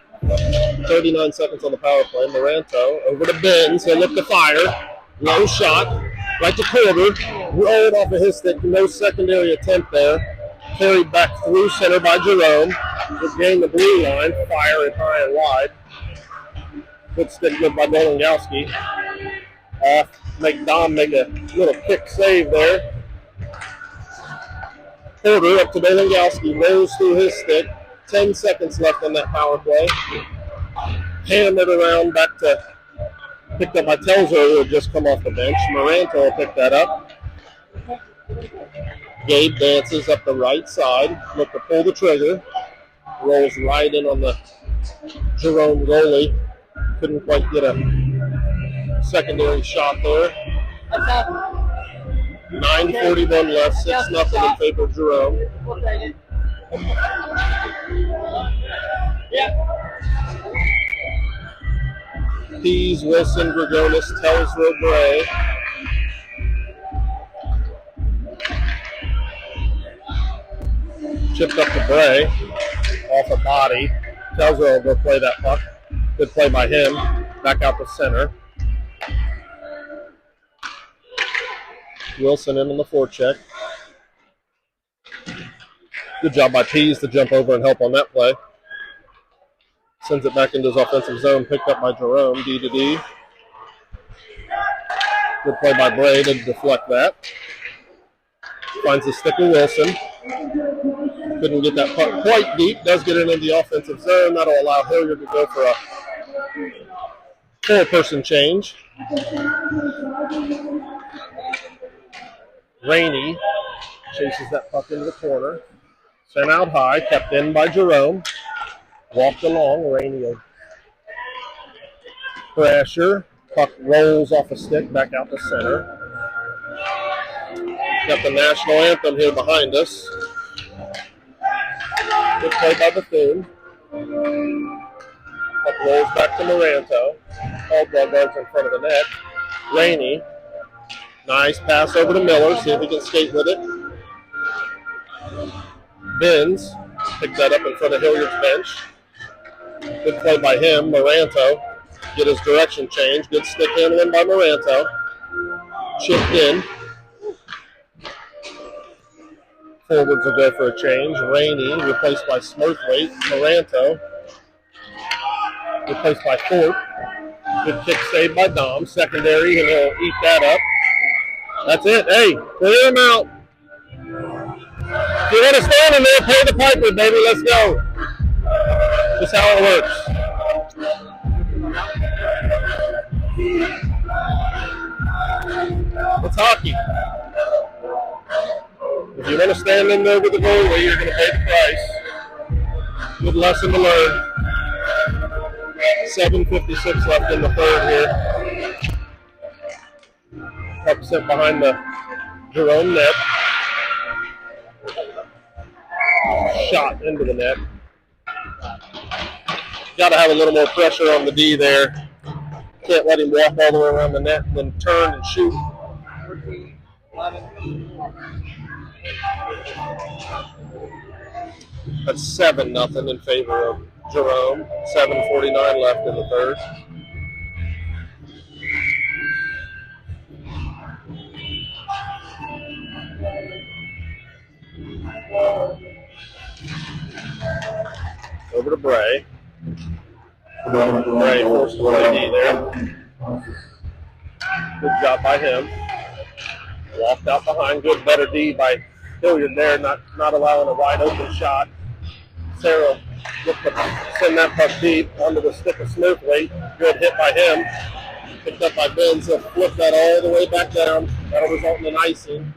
39 seconds on the power play. Moranto over to Benz. He'll look to fire. Low shot. Right to Porter. Rolled off of his stick. No secondary attempt there. Carried back through center by Jerome. Just gained the blue line. Fire it high and wide. Good stick good by Dolingowski. Make Dom make a little kick save there. Porter up to Dolingowski. Rolls through his stick. 10 seconds left on that power play. Hand it around back to picked up by Telsrow, who had just come off the bench. Moranto will pick that up. Gabe dances up the right side. Look to pull the trigger. Rolls right in on the Jerome goalie. Couldn't quite get a secondary shot there. 9:41 left. 6-0 in favor of Jerome. Pease, Wilson, Gregonis, Telsrow, Bray. Chipped up to Bray. Off a body. Telsrow will go play that puck. Good play by him. Back out to center. Wilson in on the forecheck. Good job by Pease to jump over and help on that play. Sends it back into his offensive zone, picked up by Jerome, D to D. Good play by Bray to deflect that. Finds the stick of Wilson. Couldn't get that puck quite deep. Does get it into the offensive zone. That'll allow Hilliard to go for a four-person change. Rainey chases that puck into the corner. Sent out high, kept in by Jerome. Walked along, Rainey pressure. Puck rolls off a stick back out to center. Got the national anthem here behind us. Good play by Bethune. Puck rolls back to Moranto. Caldwell guards in front of the net. Rainey. Nice pass over to Miller. See if he can skate with it. Benz. Pick that up in front of Hilliard's bench. Good play by him. Moranto. Get his direction changed. Good stick handling by Moranto. Chipped in. Forwards will go for a change. Rainey replaced by Smurthwaite. Moranto replaced by Thorpe. Good kick saved by Dom. Secondary, and he'll eat that up. That's it. Hey, clear him out. If you want to stand in there, pay the piper, baby. Let's go. That's how it works. It's hockey. If you want to stand in there with the goalie, you're going to pay the price. Good lesson to learn. 7:56 left in the third here. Puck sent behind the Jerome net. Shot into the net. Got to have a little more pressure on the D there. Can't let him walk all the way around the net and then turn and shoot. That's 7-0 in favor of Jerome. 7:49 left in the third. Over to Bray. Bray forced to play D there. Good job by him. Walked out behind. Good, better D by Hilliard there, not allowing a wide open shot. Sarah send that puck deep onto the stick of Smurthwaite. Good hit by him. Picked up by Benz. He'll flip that all the way back down. That'll result in an icing.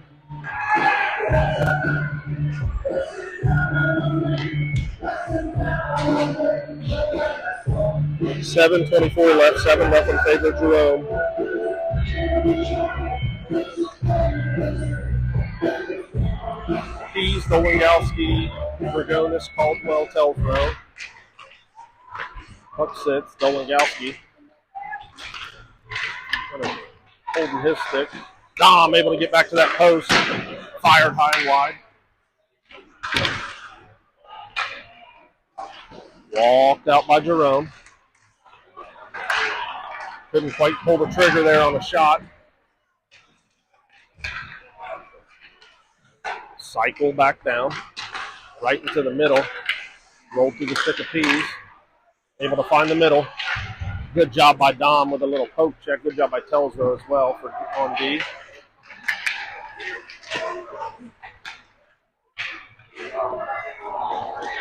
$7:24 left. 7-0 in favor of Jerome. Keys, Dolingowski, Dragonis, Caldwell, Telfro. Puck sits, Dolingowski. Holding his stick. Dom able to get back to that post. Fired high and wide. Walked out by Jerome. Couldn't quite pull the trigger there on the shot. Cycle back down. Right into the middle. Rolled through the stick of Pease. Able to find the middle. Good job by Dom with a little poke check. Good job by Telsro as well on D.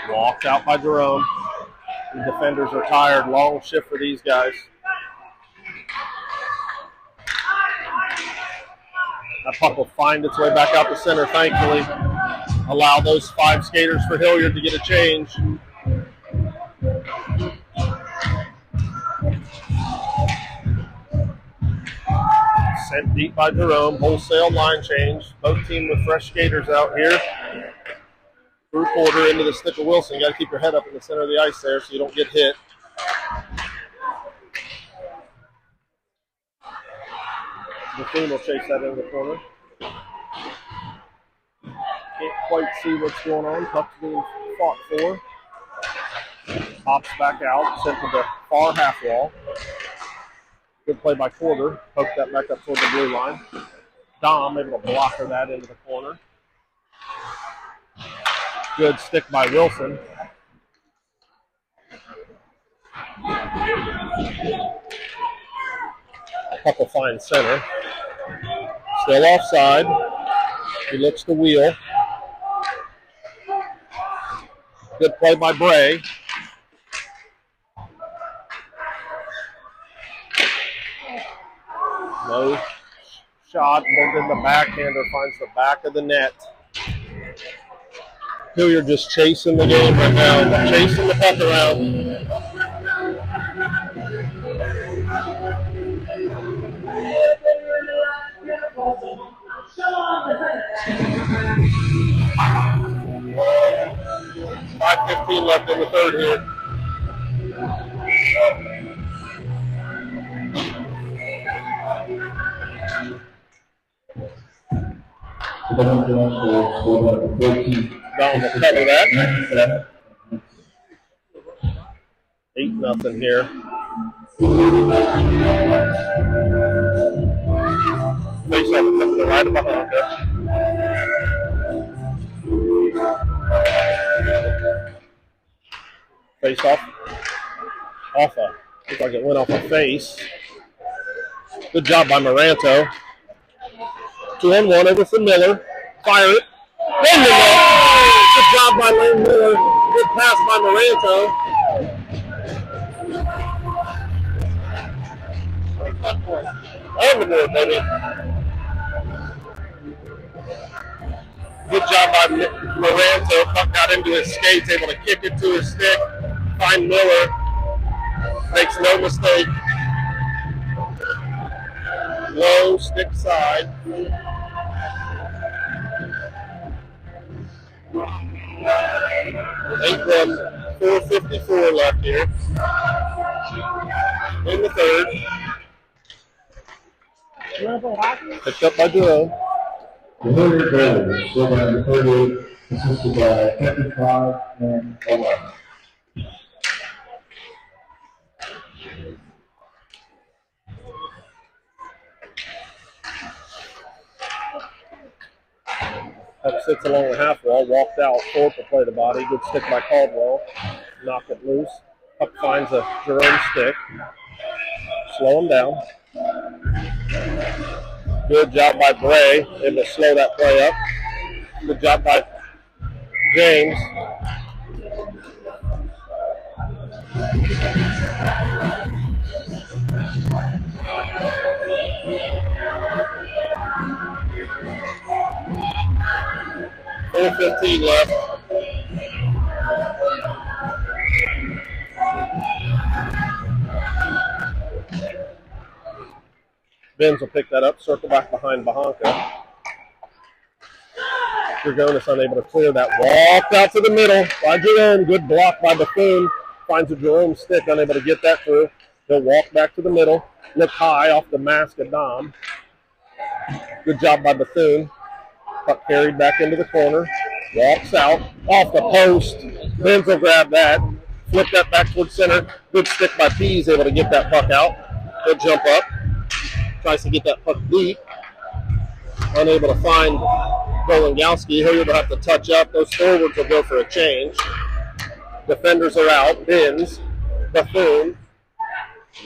Walked out by Jerome. The defenders are tired. Long shift for these guys. That puck will find its way back out the center, thankfully. Allow those 5 skaters for Hilliard to get a change. Sent deep by Jerome. Wholesale line change. Both teams with fresh skaters out here. Through quarter into the stick of Wilson. You got to keep your head up in the center of the ice there so you don't get hit. Bethune will chase that into the corner. Can't quite see what's going on. Puck's being fought for. Pops back out, sent to the far half wall. Good play by Porter. Poked that back up toward the blue line. Dom able to blocker that into the corner. Good stick by Wilson. Puck will find center. Still offside. He looks to wheel. Good play by Bray. No shot. And then the backhander finds the back of the net. Hilliard just chasing the game right now. Chasing the puck around. .5:15 left in the third here. Down will cover that. 8-0 here. Face off to the right of Bahonka. Face off. Off a. Looks like it went off a face. Good job by Moranto. 2-on-1 over from Miller. Fire it. In the net. Good job by Lane Miller. Good pass by Moranto. On the board, baby. Good job by Moranto. Puck got into his skates, able to kick it to his stick. Find Miller. Makes no mistake. Low stick side. 4:54 left here in the third. Picked up by Jerome. The Hilliard goal, scored by number 38, assisted by 55 and 11. Puck sits along the half wall, walked out. Thorpe will play the body. Good stick by Caldwell. Knock it loose. Puck finds a Jerome stick. Slow him down. Good job by Bray. Able to slow that play up. Good job by James. .15 left. Benz will pick that up, circle back behind Bahonka. Dragonis unable to clear that. Walked out to the middle by Jerome. Good block by Bethune. Finds a Jerome stick, unable to get that through. He'll walk back to the middle. Look high off the mask of Dom. Good job by Bethune. Puck carried back into the corner. Walks out. Off the post. Benz will grab that. Flip that back towards center. Good stick by Pease, able to get that puck out. He'll jump up. Tries to get that puck deep. Unable to find Golengowski. Hilliard will have to touch up. Those forwards will go for a change. Defenders are out. Benz. Bethune.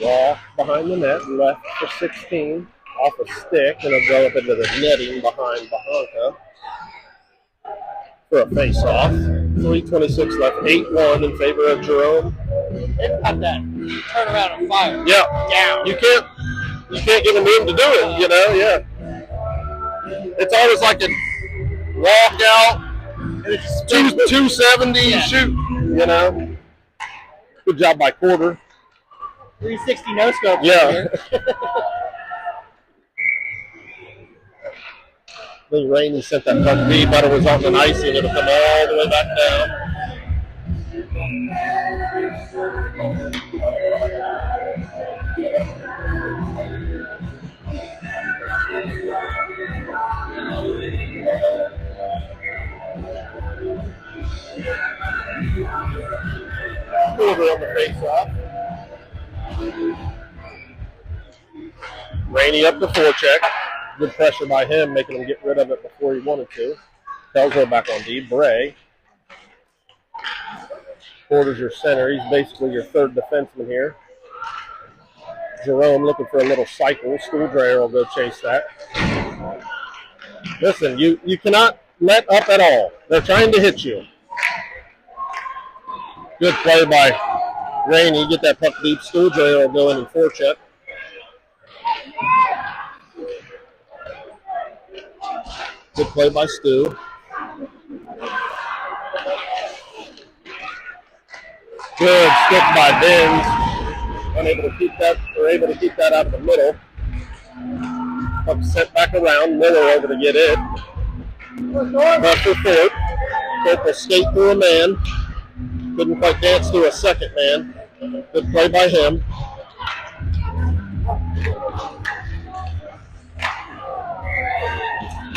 Wall behind the net. Left for 16. Off a stick. And it'll go up into the netting behind Bahonka for a face-off. 3:26 left. 8-1 in favor of Jerome. They've got that turnaround on fire. Yeah. Down. You can't give them room to do it, you know, yeah. It's always like a walk out, 270 shoot, you know. Good job by Quarter. 360 no scope. Yeah. I think Rainey sent that puck deep, but it was on the icing. It'll come all the way back down. Quarter on the face-off. Rainey up the forecheck. Good pressure by him, making him get rid of it before he wanted to. Telzo back on D. Bray. Porter's your center. He's basically your third defenseman here. Jerome looking for a little cycle. Stool Dreyer will go chase that. Listen, you cannot let up at all. They're trying to hit you. Good play by Rainey. Get that puck deep. Stool Dreyer will go in and forecheck. Good play by Stu. Good stick by Benz. Unable to keep that, or able to keep that out of the middle. Puck sent back around. Miller over to get it. Pressure Ford. Ford will skate through a man. Couldn't quite dance through a second man. Good play by him.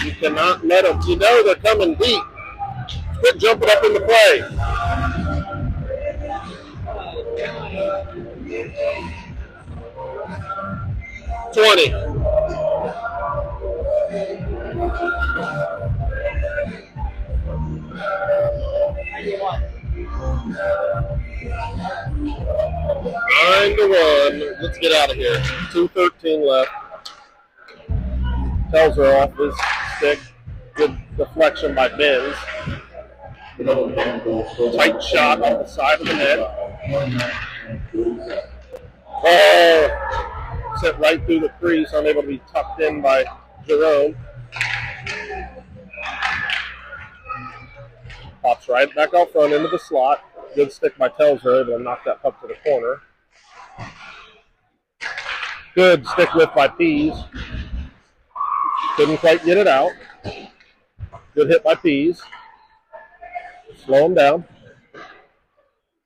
You cannot let them. You know they're coming deep. Quit jumping up in the play. $20. Nine to 1. Let's get out of here. 2:13 left. Tells her off his stick. Good deflection by Benz. Tight shot off the side of the net. Oh, sent right through the crease, unable to be tucked in by Jerome. Pops right back out front into the slot. Good stick by Telsner, able to knock that puck to the corner. Good stick lift by Pease. Couldn't quite get it out. Good hit by Pease. Slow him down.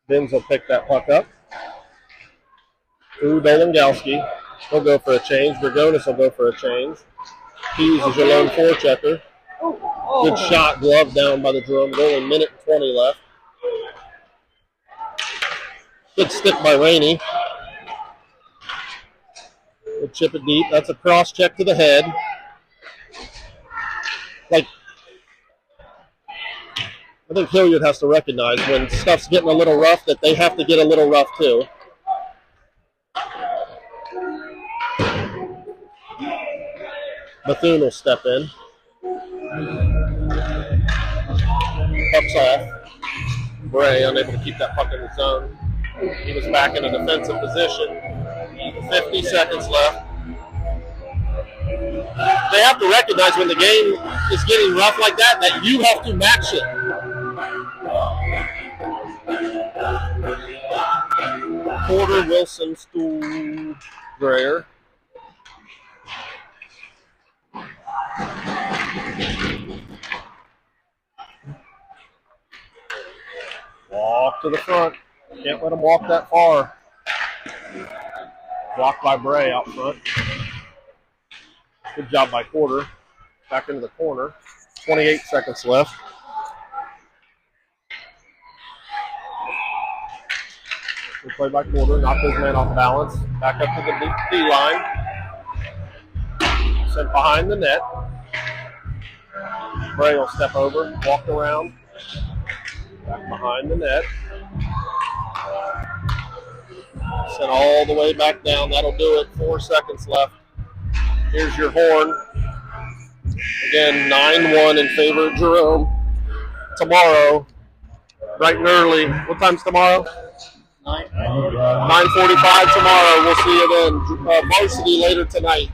Benz will pick that puck up. Ooh, Dolangowski. He'll go for a change. Bergonis will go for a change. Pease is your lone forechecker. Good shot, glove down by the Jerome goalie. Minute 20 left. Good stick by Rainey. Good chip it deep. That's a cross check to the head. Like, I think Hilliard has to recognize when stuff's getting a little rough that they have to get a little rough too. Bethune will step in. Puck's off. Bray unable to keep that puck in the zone. He was back in a defensive position. 50 seconds left. They have to recognize when the game is getting rough like that, that you have to match it. Porter, Wilson, Stool, Dreyer. Walk to the front. Can't let them walk that far. Blocked by Bray out front. Good job by Porter. Back into the corner. 28 seconds left. Good play by Porter. Knocked his man off balance. Back up to the D line. Sent behind the net. Bray will step over. Walk around. Back behind the net. Sent all the way back down. That'll do it. 4 seconds left. Here's your horn. Again, 9-1 in favor of Jerome. Tomorrow, bright and early. What time's tomorrow? 9:45 tomorrow. We'll see you then. Varsity later tonight.